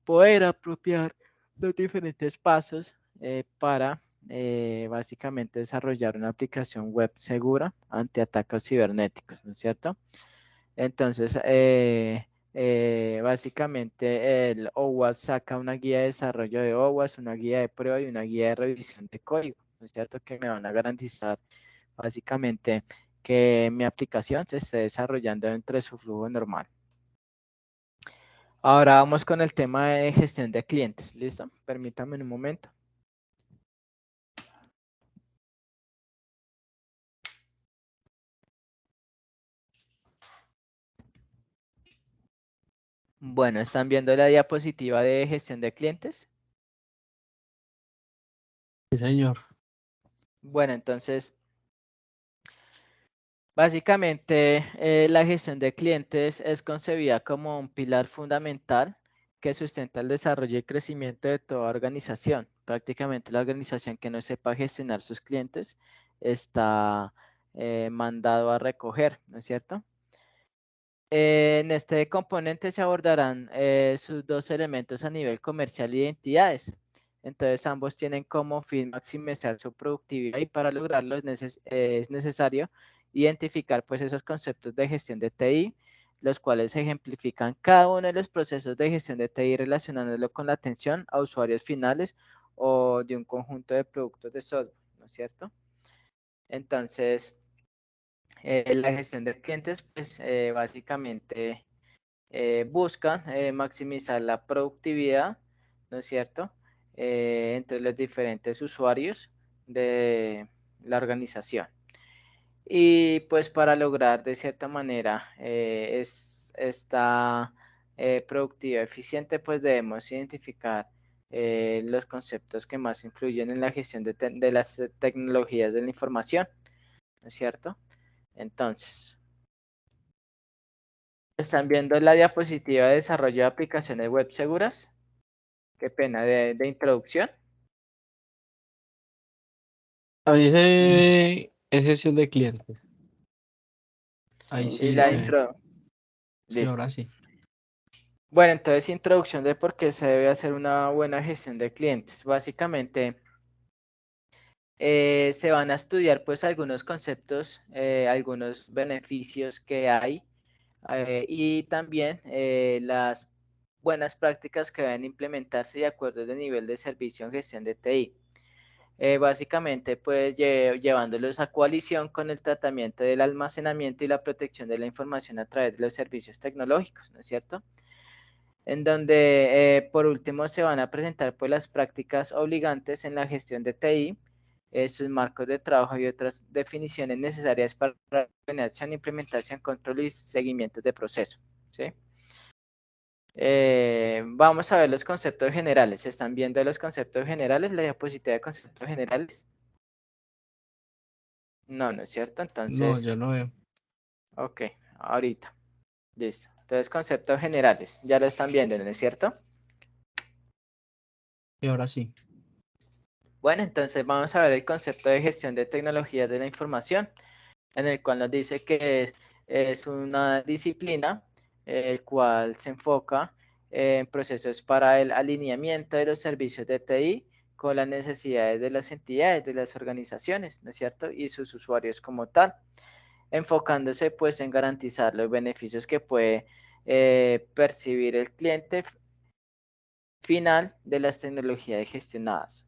poder apropiar los diferentes pasos para básicamente desarrollar una aplicación web segura ante ataques cibernéticos, ¿no es cierto? Entonces, básicamente el OWASP saca una guía de desarrollo de OWASP, una guía de prueba y una guía de revisión de código, ¿no es cierto? Que me van a garantizar básicamente que mi aplicación se esté desarrollando dentro de su flujo normal. Ahora vamos con el tema de gestión de clientes, ¿listo? Permítame un momento. Bueno, ¿están viendo la diapositiva de gestión de clientes?
Sí, señor.
Bueno, entonces, básicamente la gestión de clientes es concebida como un pilar fundamental que sustenta el desarrollo y crecimiento de toda organización. Prácticamente la organización que no sepa gestionar sus clientes está mandado a recoger, ¿no es cierto? En este componente se abordarán sus dos elementos a nivel comercial y de entidades. Entonces ambos tienen como fin maximizar su productividad y para lograrlo es necesario identificar pues esos conceptos de gestión de TI, los cuales ejemplifican cada uno de los procesos de gestión de TI relacionándolo con la atención a usuarios finales o de un conjunto de productos de software, ¿no es cierto? Entonces, la gestión de clientes pues básicamente buscan maximizar la productividad, ¿no es cierto?, entre los diferentes usuarios de la organización. Y pues para lograr de cierta manera esta productividad eficiente, pues debemos identificar los conceptos que más influyen en la gestión de las tecnologías de la información, ¿no es cierto? Entonces, ¿están viendo la diapositiva de desarrollo de aplicaciones web seguras? Qué pena de introducción.
Ahí es gestión de clientes. Ahí
Y
sí
la
se ve.
intro.
Sí,
Listo.
ahora sí.
Bueno, entonces introducción de por qué se debe hacer una buena gestión de clientes. Básicamente, se van a estudiar pues algunos conceptos, algunos beneficios que hay y también las buenas prácticas que deben implementarse de acuerdo al nivel de servicio en gestión de TI. Básicamente, pues llevándolos a coalición con el tratamiento del almacenamiento y la protección de la información a través de los servicios tecnológicos, ¿no es cierto? En donde, por último, se van a presentar pues las prácticas obligantes en la gestión de TI, sus marcos de trabajo y otras definiciones necesarias para la planeación, implementación, control y seguimiento de proceso, ¿sí? Vamos a ver los conceptos generales. ¿Están viendo los conceptos generales? La diapositiva de conceptos generales. No, no es cierto.
No,
Entonces,
yo no veo.
ok, ahorita. Listo. Entonces, conceptos generales. Ya lo están viendo, ¿no es cierto?
Y ahora sí.
Bueno, entonces vamos a ver el concepto de gestión de tecnologías de la información, en el cual nos dice que es una disciplina el cual se enfoca en procesos para el alineamiento de los servicios de TI con las necesidades de las entidades, de las organizaciones, ¿no es cierto? Y sus usuarios como tal, enfocándose pues en garantizar los beneficios que puede percibir el cliente final de las tecnologías gestionadas.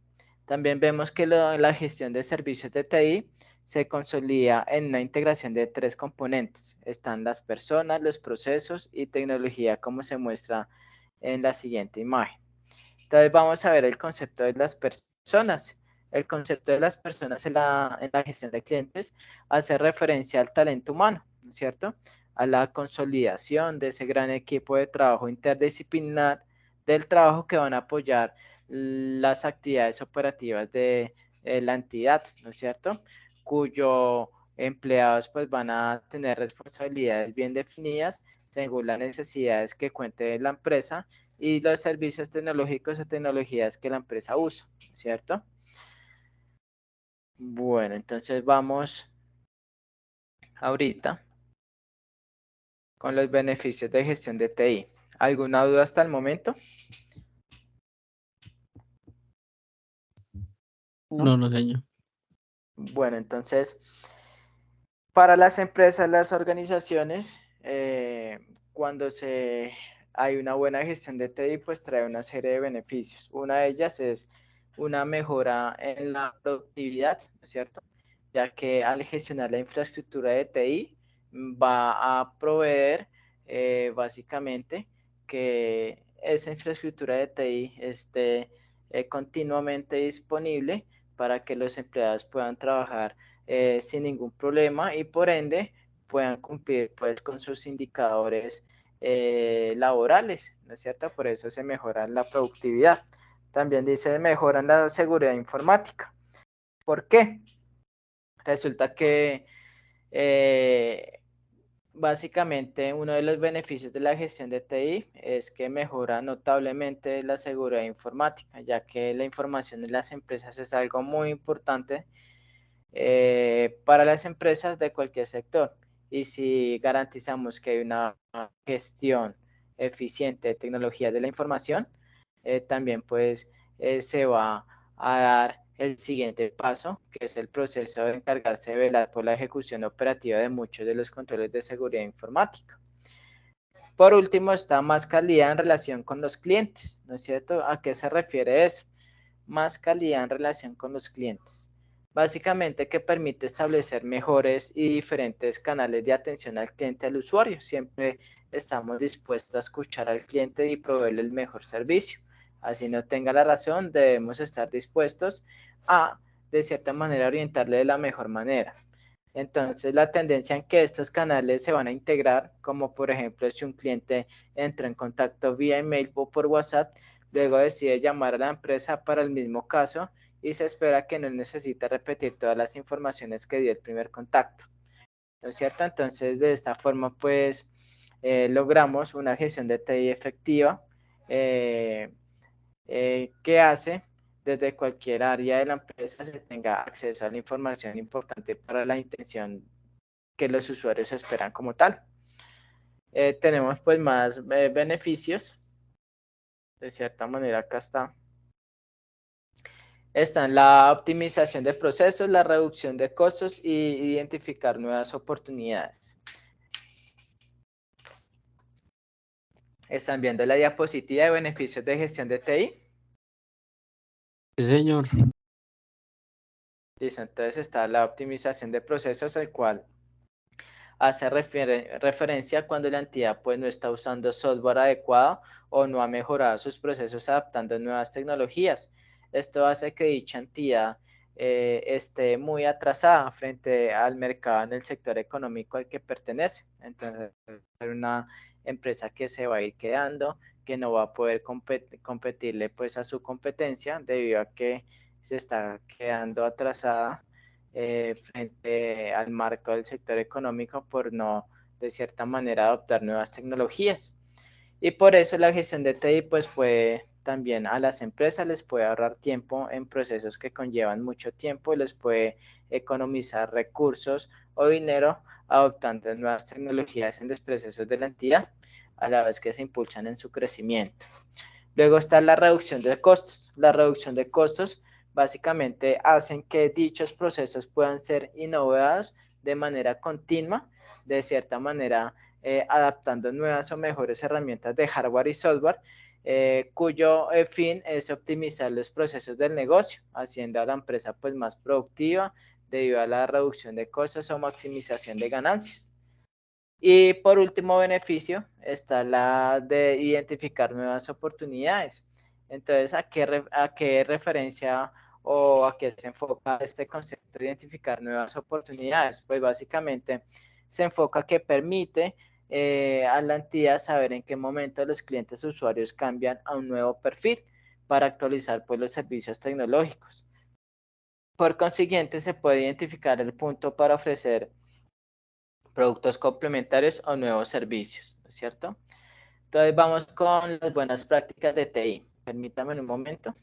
También vemos que la gestión de servicios de TI se consolida en una integración de tres componentes. Están las personas, los procesos y tecnología, como se muestra en la siguiente imagen. Entonces vamos a ver el concepto de las personas. El concepto de las personas en la gestión de clientes hace referencia al talento humano, ¿no es cierto? A la consolidación de ese gran equipo de trabajo interdisciplinar del trabajo que van a apoyar las actividades operativas de la entidad, ¿no es cierto? Cuyo empleados pues van a tener responsabilidades bien definidas según las necesidades que cuente la empresa y los servicios tecnológicos o tecnologías que la empresa usa, ¿cierto? Bueno, entonces vamos ahorita con los beneficios de gestión de TI. ¿Alguna duda hasta el momento?
No, no, señor.
Bueno, entonces, para las empresas, las organizaciones, cuando hay una buena gestión de TI, pues trae una serie de beneficios. Una de ellas es una mejora en la productividad, ¿no es cierto? Ya que al gestionar la infraestructura de TI va a proveer básicamente que esa infraestructura de TI esté continuamente disponible para que los empleados puedan trabajar sin ningún problema y por ende puedan cumplir pues, con sus indicadores laborales, ¿no es cierto? Por eso se mejora la productividad. También dice mejoran la seguridad informática. ¿Por qué? Resulta que básicamente uno de los beneficios de la gestión de TI es que mejora notablemente la seguridad informática, ya que la información de las empresas es algo muy importante para las empresas de cualquier sector. Y si garantizamos que hay una gestión eficiente de tecnología de la información, también pues se va a dar el siguiente paso, que es el proceso de encargarse de velar por la ejecución operativa de muchos de los controles de seguridad informática. Por último, está más calidad en relación con los clientes, ¿no es cierto? ¿A qué se refiere eso? Más calidad en relación con los clientes. Básicamente que permite establecer mejores y diferentes canales de atención al cliente, al usuario. Siempre estamos dispuestos a escuchar al cliente y proveerle el mejor servicio. Así no tenga la razón, debemos estar dispuestos a, de cierta manera, orientarle de la mejor manera. Entonces, la tendencia en que estos canales se van a integrar, como por ejemplo, si un cliente entra en contacto vía email o por WhatsApp, luego decide llamar a la empresa para el mismo caso y se espera que no necesite repetir todas las informaciones que dio el primer contacto, ¿no es cierto? Entonces, de esta forma, pues, logramos una gestión de TI efectiva eh, que hace desde cualquier área de la empresa se tenga acceso a la información importante para la intención que los usuarios esperan como tal. Tenemos pues más beneficios, de cierta manera acá está. Están la optimización de procesos, la reducción de costos y identificar nuevas oportunidades. ¿Están viendo la diapositiva de beneficios de gestión de TI?
Sí, señor.
Sí.
Listo, entonces está la optimización de procesos, el cual hace referencia cuando la entidad pues no está usando software adecuado o no ha mejorado sus procesos adaptando nuevas tecnologías. Esto hace que dicha entidad esté muy atrasada frente al mercado en el sector económico al que pertenece. Entonces, es una empresa que se va a ir quedando, que no va a poder competirle pues a su competencia debido a que se está quedando atrasada frente al marco del sector económico por no, de cierta manera, adoptar nuevas tecnologías. Y por eso la gestión de TI pues puede también a las empresas les puede ahorrar tiempo en procesos que conllevan mucho tiempo, les puede economizar recursos o dinero adoptando nuevas tecnologías en los procesos de la entidad a la vez que se impulsan en su crecimiento. Luego está la reducción de costos. La reducción de costos básicamente hacen que dichos procesos puedan ser innovados de manera continua, de cierta manera adaptando nuevas o mejores herramientas de hardware y software, cuyo fin es optimizar los procesos del negocio, haciendo a la empresa pues más productiva debido a la reducción de costos o maximización de ganancias. Y por último beneficio está la de identificar nuevas oportunidades. Entonces, a qué referencia o a qué se enfoca este concepto de identificar nuevas oportunidades? Pues básicamente se enfoca que permite a la entidad saber en qué momento los clientes usuarios cambian a un nuevo perfil para actualizar pues, los servicios tecnológicos. Por consiguiente, se puede identificar el punto para ofrecer productos complementarios o nuevos servicios, ¿no es cierto? Entonces vamos con las buenas prácticas de TI. Permítame un momento.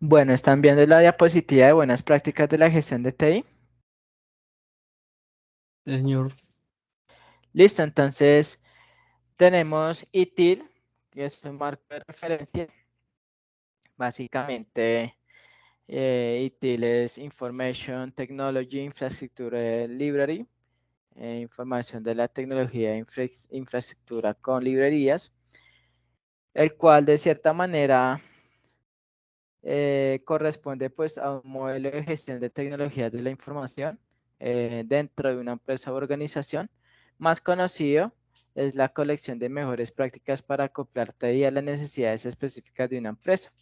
Bueno, ¿están viendo la diapositiva de buenas prácticas de la gestión de TI?
Señor.
Listo, entonces tenemos ITIL, que es un marco de referencia. Básicamente, ITIL es Information Technology Infrastructure Library, información de la tecnología de infraestructura con librerías, el cual de cierta manera corresponde pues a un modelo de gestión de tecnologías de la información dentro de una empresa o organización. Más conocido es la colección de mejores prácticas para acoplar TI a las necesidades específicas de una empresa.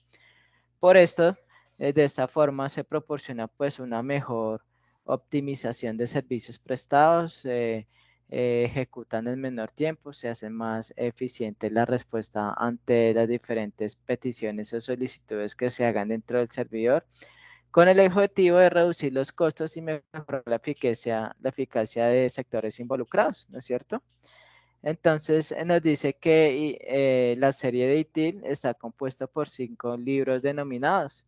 Por esto, de esta forma se proporciona pues una mejor optimización de servicios prestados, ejecutan en menor tiempo, se hace más eficiente la respuesta ante las diferentes peticiones o solicitudes que se hagan dentro del servidor, con el objetivo de reducir los costos y mejorar la eficacia de sectores involucrados, ¿no es cierto? Entonces nos dice que la serie de ITIL está compuesta por 5 libros denominados.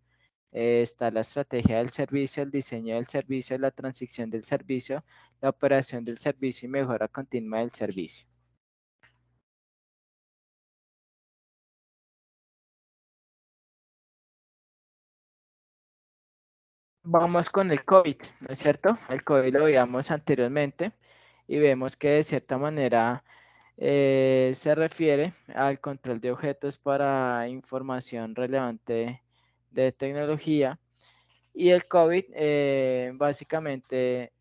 Está la estrategia del servicio, el diseño del servicio, la transición del servicio, la operación del servicio y mejora continua del servicio. Vamos con el COVID, ¿no es cierto? El COVID lo veíamos anteriormente y vemos que de cierta manera se refiere al control de objetos para información relevante de tecnología. Y el COVID, básicamente,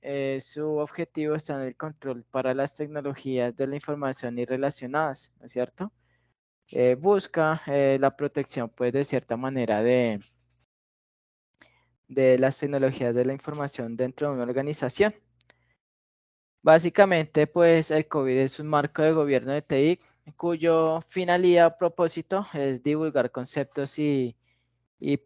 su objetivo está en el control para las tecnologías de la información y relacionadas, ¿no es cierto? Busca la protección, pues, de cierta manera de las tecnologías de la información dentro de una organización. Básicamente, pues, el COVID es un marco de gobierno de TI cuyo finalidad o propósito es divulgar conceptos y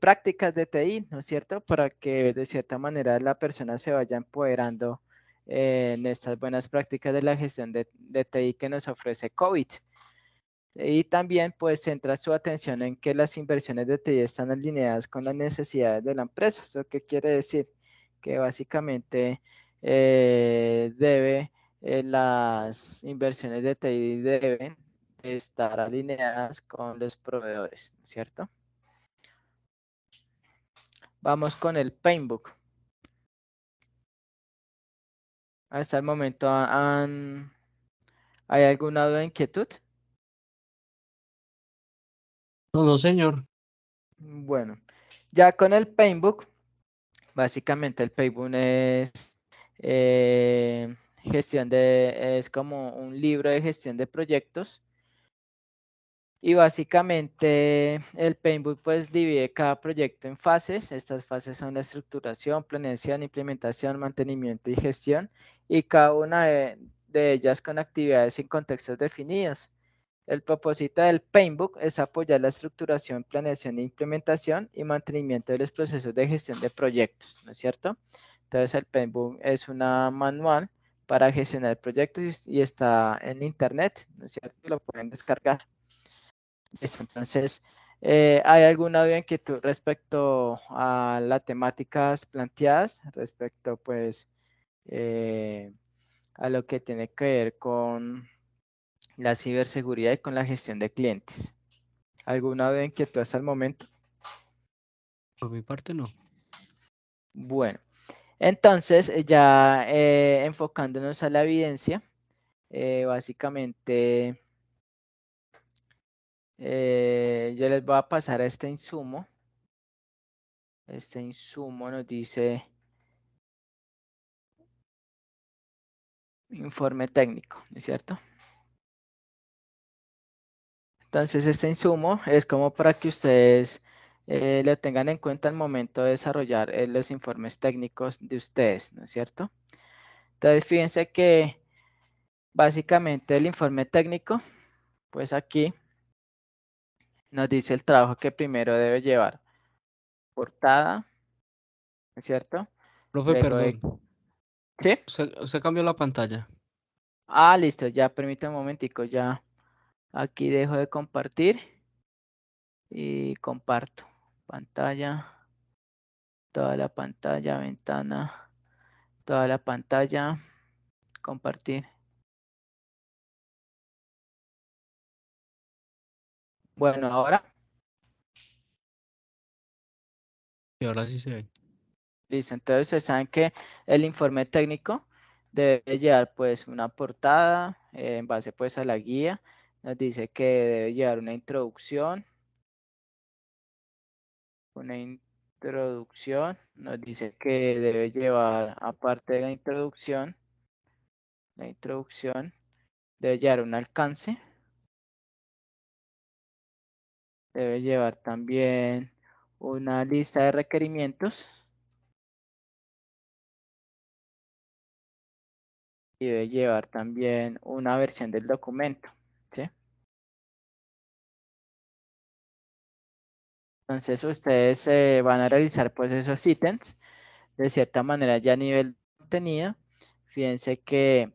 prácticas de TI, ¿no es cierto? Para que de cierta manera la persona se vaya empoderando en estas buenas prácticas de la gestión de TI que nos ofrece COVID. Y también pues centra su atención en que las inversiones de TI están alineadas con las necesidades de la empresa. ¿Eso qué quiere decir? Que básicamente las inversiones de TI deben estar alineadas con los proveedores, ¿cierto? Vamos con el Paintbook. Hasta el momento, ¿hay alguna duda o inquietud?
No, no, señor.
Bueno, ya con el Paintbook, básicamente el Paintbook es es como un libro de gestión de proyectos. Y básicamente el Paintbook pues divide cada proyecto en fases. Estas fases son la estructuración, planeación, implementación, mantenimiento y gestión. Y cada una de ellas con actividades y contextos definidos. El propósito del Paintbook es apoyar la estructuración, planeación e implementación y mantenimiento de los procesos de gestión de proyectos, ¿no es cierto? Entonces el Paintbook es una manual para gestionar proyectos y está en internet, ¿no es cierto? Lo pueden descargar. Listo, entonces, ¿hay alguna duda, inquietud respecto a las temáticas planteadas? Respecto, pues, a lo que tiene que ver con la ciberseguridad y con la gestión de clientes. ¿Alguna duda, inquietud hasta el momento?
Por mi parte no.
Bueno, entonces, ya enfocándonos a la evidencia, básicamente, yo les voy a pasar a este insumo. Este insumo nos dice informe técnico, ¿no es cierto? Entonces, este insumo es como para que ustedes lo tengan en cuenta al momento de desarrollar los informes técnicos de ustedes, ¿no es cierto? Entonces, fíjense que básicamente el informe técnico, pues aquí nos dice el trabajo que primero debe llevar portada, ¿no es cierto?
Profe,
Luego
perdón.
de... ¿Sí?
Usted cambió la pantalla.
Ah, listo, ya permítame un momentico, ya aquí dejo de compartir y comparto pantalla, toda la pantalla, ventana, toda la pantalla, compartir. Bueno, ahora,
Y ahora sí se ve.
listo. Entonces, ustedes saben que el informe técnico debe llevar pues una portada en base pues a la guía. Nos dice que debe llevar una introducción. Nos dice que debe llevar, aparte de la introducción, debe llevar un alcance. Debe llevar también una lista de requerimientos y debe llevar también una versión del documento, ¿sí? Entonces ustedes van a realizar pues esos ítems de cierta manera ya a nivel de contenido. Fíjense que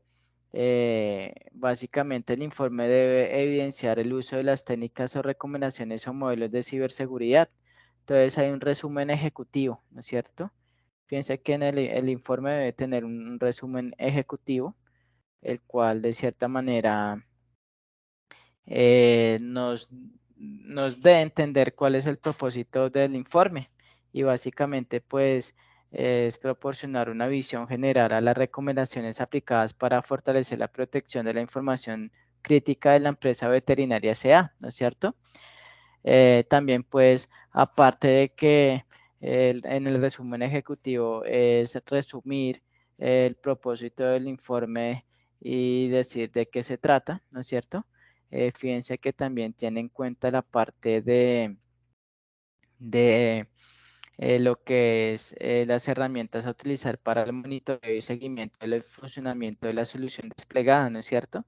básicamente el informe debe evidenciar el uso de las técnicas o recomendaciones o modelos de ciberseguridad. Entonces hay un resumen ejecutivo, ¿no es cierto? Fíjense que en el informe debe tener un resumen ejecutivo, el cual de cierta manera nos dé a entender cuál es el propósito del informe y básicamente pues es proporcionar una visión general a las recomendaciones aplicadas para fortalecer la protección de la información crítica de la empresa veterinaria SA, ¿no es cierto? También pues aparte de que en el resumen ejecutivo es resumir el propósito del informe y decir de qué se trata, ¿no es cierto? Fíjense que también tiene en cuenta la parte de lo que es las herramientas a utilizar para el monitoreo y seguimiento del funcionamiento de la solución desplegada, ¿no es cierto?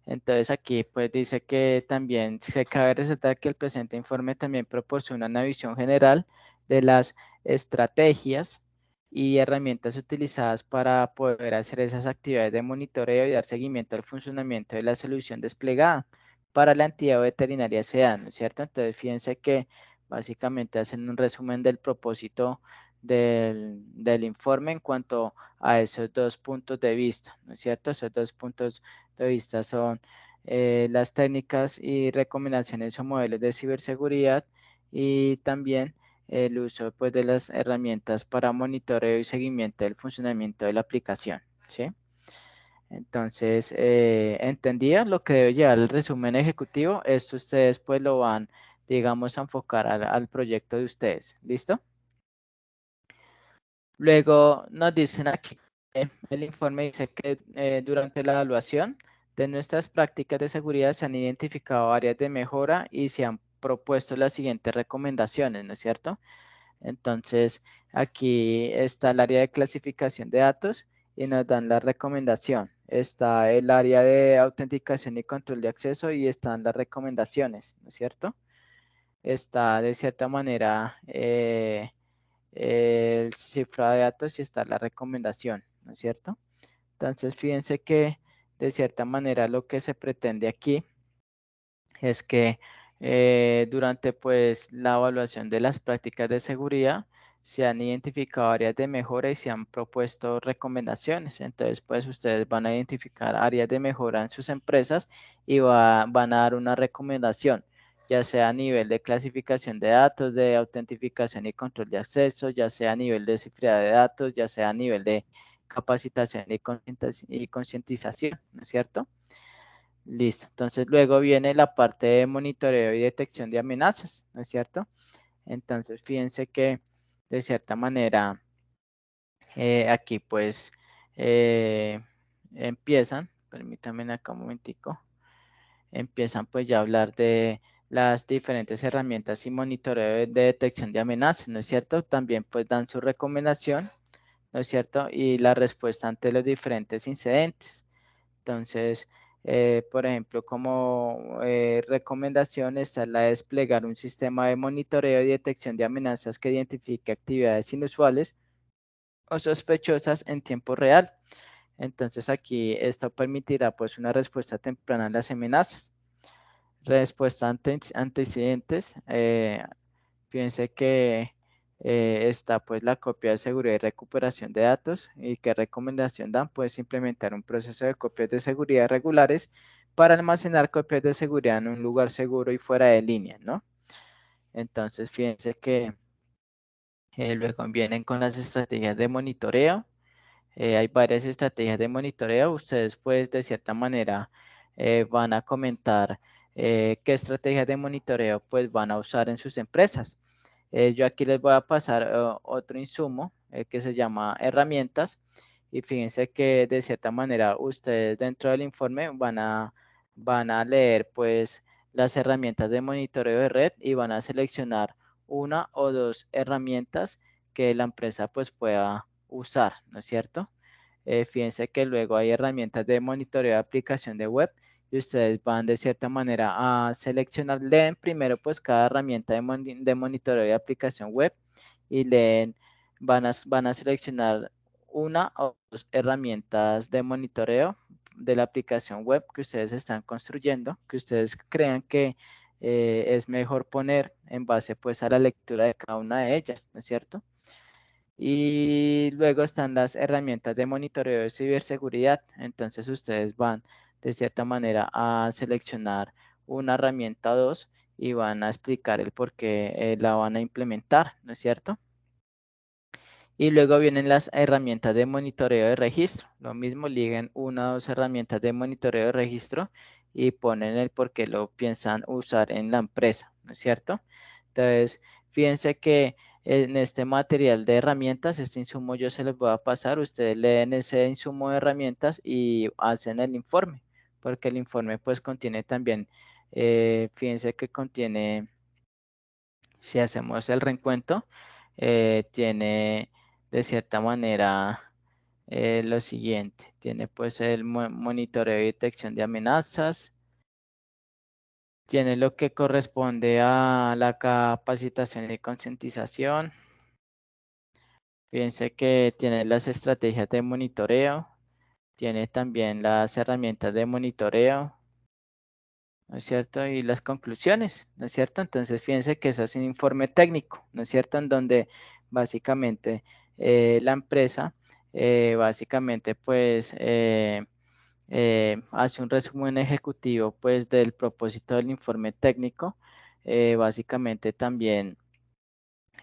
Entonces aquí pues dice que también se cabe resaltar que el presente informe también proporciona una visión general de las estrategias y herramientas utilizadas para poder hacer esas actividades de monitoreo y dar seguimiento al funcionamiento de la solución desplegada para la entidad veterinaria SEA, ¿no es cierto? Entonces fíjense que básicamente hacen un resumen del propósito del informe en cuanto a esos dos puntos de vista, ¿no es cierto? Esos dos puntos de vista son las técnicas y recomendaciones o modelos de ciberseguridad y también el uso pues, de las herramientas para monitoreo y seguimiento del funcionamiento de la aplicación, ¿sí? Entonces, ¿entendía lo que debe llevar el resumen ejecutivo? Esto ustedes pues lo van, digamos, a enfocar al proyecto de ustedes, ¿listo? Luego nos dicen aquí el informe dice que durante la evaluación de nuestras prácticas de seguridad se han identificado áreas de mejora y se han propuesto las siguientes recomendaciones, ¿no es cierto? Entonces, aquí está el área de clasificación de datos y nos dan la recomendación. Está el área de autenticación y control de acceso y están las recomendaciones, ¿no es cierto? Está de cierta manera el cifrado de datos y está la recomendación, ¿no es cierto? Entonces, fíjense que de cierta manera lo que se pretende aquí es que durante pues la evaluación de las prácticas de seguridad se han identificado áreas de mejora y se han propuesto recomendaciones. Entonces, pues ustedes van a identificar áreas de mejora en sus empresas y van a dar una recomendación, ya sea a nivel de clasificación de datos, de autentificación y control de acceso, ya sea a nivel de cifrado de datos, ya sea a nivel de capacitación y concientización, ¿no es cierto? Listo. Entonces luego viene la parte de monitoreo y detección de amenazas, ¿no es cierto? Entonces fíjense que de cierta manera aquí pues empiezan, permítanme acá un momentico, empiezan pues ya a hablar de las diferentes herramientas y monitoreo de detección de amenazas, ¿no es cierto? También pues dan su recomendación, ¿no es cierto? Y la respuesta ante los diferentes incidentes. Entonces, por ejemplo, como recomendación está la de desplegar un sistema de monitoreo y detección de amenazas que identifique actividades inusuales o sospechosas en tiempo real. Entonces, aquí esto permitirá pues una respuesta temprana a las amenazas. Respuesta ante incidentes. Fíjense que está pues la copia de seguridad y recuperación de datos y qué recomendación dan, pues implementar un proceso de copias de seguridad regulares para almacenar copias de seguridad en un lugar seguro y fuera de línea, ¿no? Entonces, fíjense que luego vienen con las estrategias de monitoreo. Hay varias estrategias de monitoreo. Ustedes pues de cierta manera van a comentar qué estrategias de monitoreo pues van a usar en sus empresas. Yo aquí les voy a pasar otro insumo que se llama herramientas y fíjense que de cierta manera ustedes dentro del informe van a leer pues las herramientas de monitoreo de red y van a seleccionar una o dos herramientas que la empresa pues pueda usar, ¿no es cierto? Fíjense que luego hay herramientas de monitoreo de aplicación de web y ustedes van de cierta manera a seleccionar, leen primero pues cada herramienta de monitoreo de aplicación web y leen, van a seleccionar una o dos herramientas de monitoreo de la aplicación web que ustedes están construyendo, que ustedes crean que es mejor poner en base pues a la lectura de cada una de ellas, ¿no es cierto? Y luego están las herramientas de monitoreo de ciberseguridad. Entonces ustedes van de cierta manera a seleccionar una herramienta o dos y van a explicar el por qué la van a implementar, ¿no es cierto? Y luego vienen las herramientas de monitoreo de registro. Lo mismo, liguen una o dos herramientas de monitoreo de registro y ponen el por qué lo piensan usar en la empresa, ¿no es cierto? Entonces, fíjense que en este material de herramientas, este insumo yo se los voy a pasar, ustedes leen ese insumo de herramientas y hacen el informe, porque el informe pues contiene también, fíjense que contiene, si hacemos el reencuentro, tiene de cierta manera lo siguiente, tiene pues el monitoreo y detección de amenazas, tiene lo que corresponde a la capacitación y concientización. Fíjense que tiene las estrategias de monitoreo, tiene también las herramientas de monitoreo, ¿no es cierto? Y las conclusiones, ¿no es cierto? Entonces, fíjense que eso es un informe técnico, ¿no es cierto? En donde básicamente la empresa, básicamente, pues, hace un resumen ejecutivo, pues, del propósito del informe técnico. Básicamente también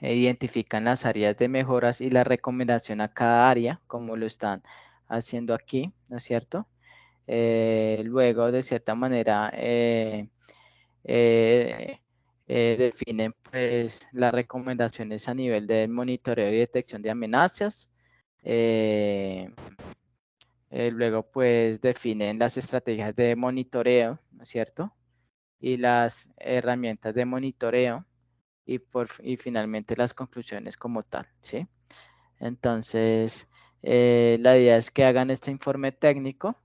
identifican las áreas de mejoras y la recomendación a cada área, como lo están haciendo aquí, ¿no es cierto? Luego, de cierta manera, eh, definen pues las recomendaciones a nivel de monitoreo y detección de amenazas. Luego pues definen las estrategias de monitoreo, ¿no es cierto? Y las herramientas de monitoreo y finalmente las conclusiones como tal, ¿sí? Entonces, la idea es que hagan este informe técnico.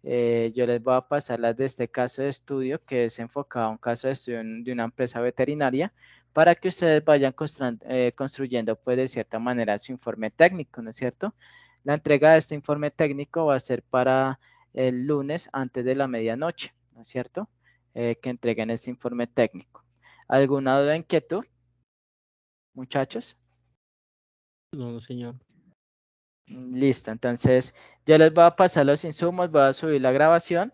Yo les voy a pasar las de este caso de estudio, que es enfocado a un caso de estudio de una empresa veterinaria, para que ustedes vayan construyendo, pues, de cierta manera su informe técnico, ¿no es cierto? La entrega de este informe técnico va a ser para el lunes antes de la medianoche, ¿no es cierto? Que entreguen este informe técnico. ¿Alguna duda, inquietud, muchachos?
No, señor.
Listo, entonces yo les voy a pasar los insumos, voy a subir la grabación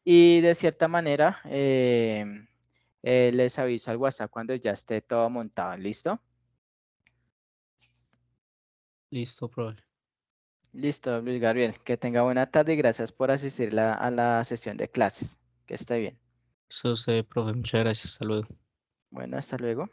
y de cierta manera les aviso al WhatsApp cuando ya esté todo montado. ¿Listo?
Listo, profe.
Listo, Luis Gabriel. Que tenga buena tarde y gracias por asistir a la sesión de clases. Que esté bien.
Eso es, profe. Muchas gracias. Hasta luego.
Bueno, hasta luego.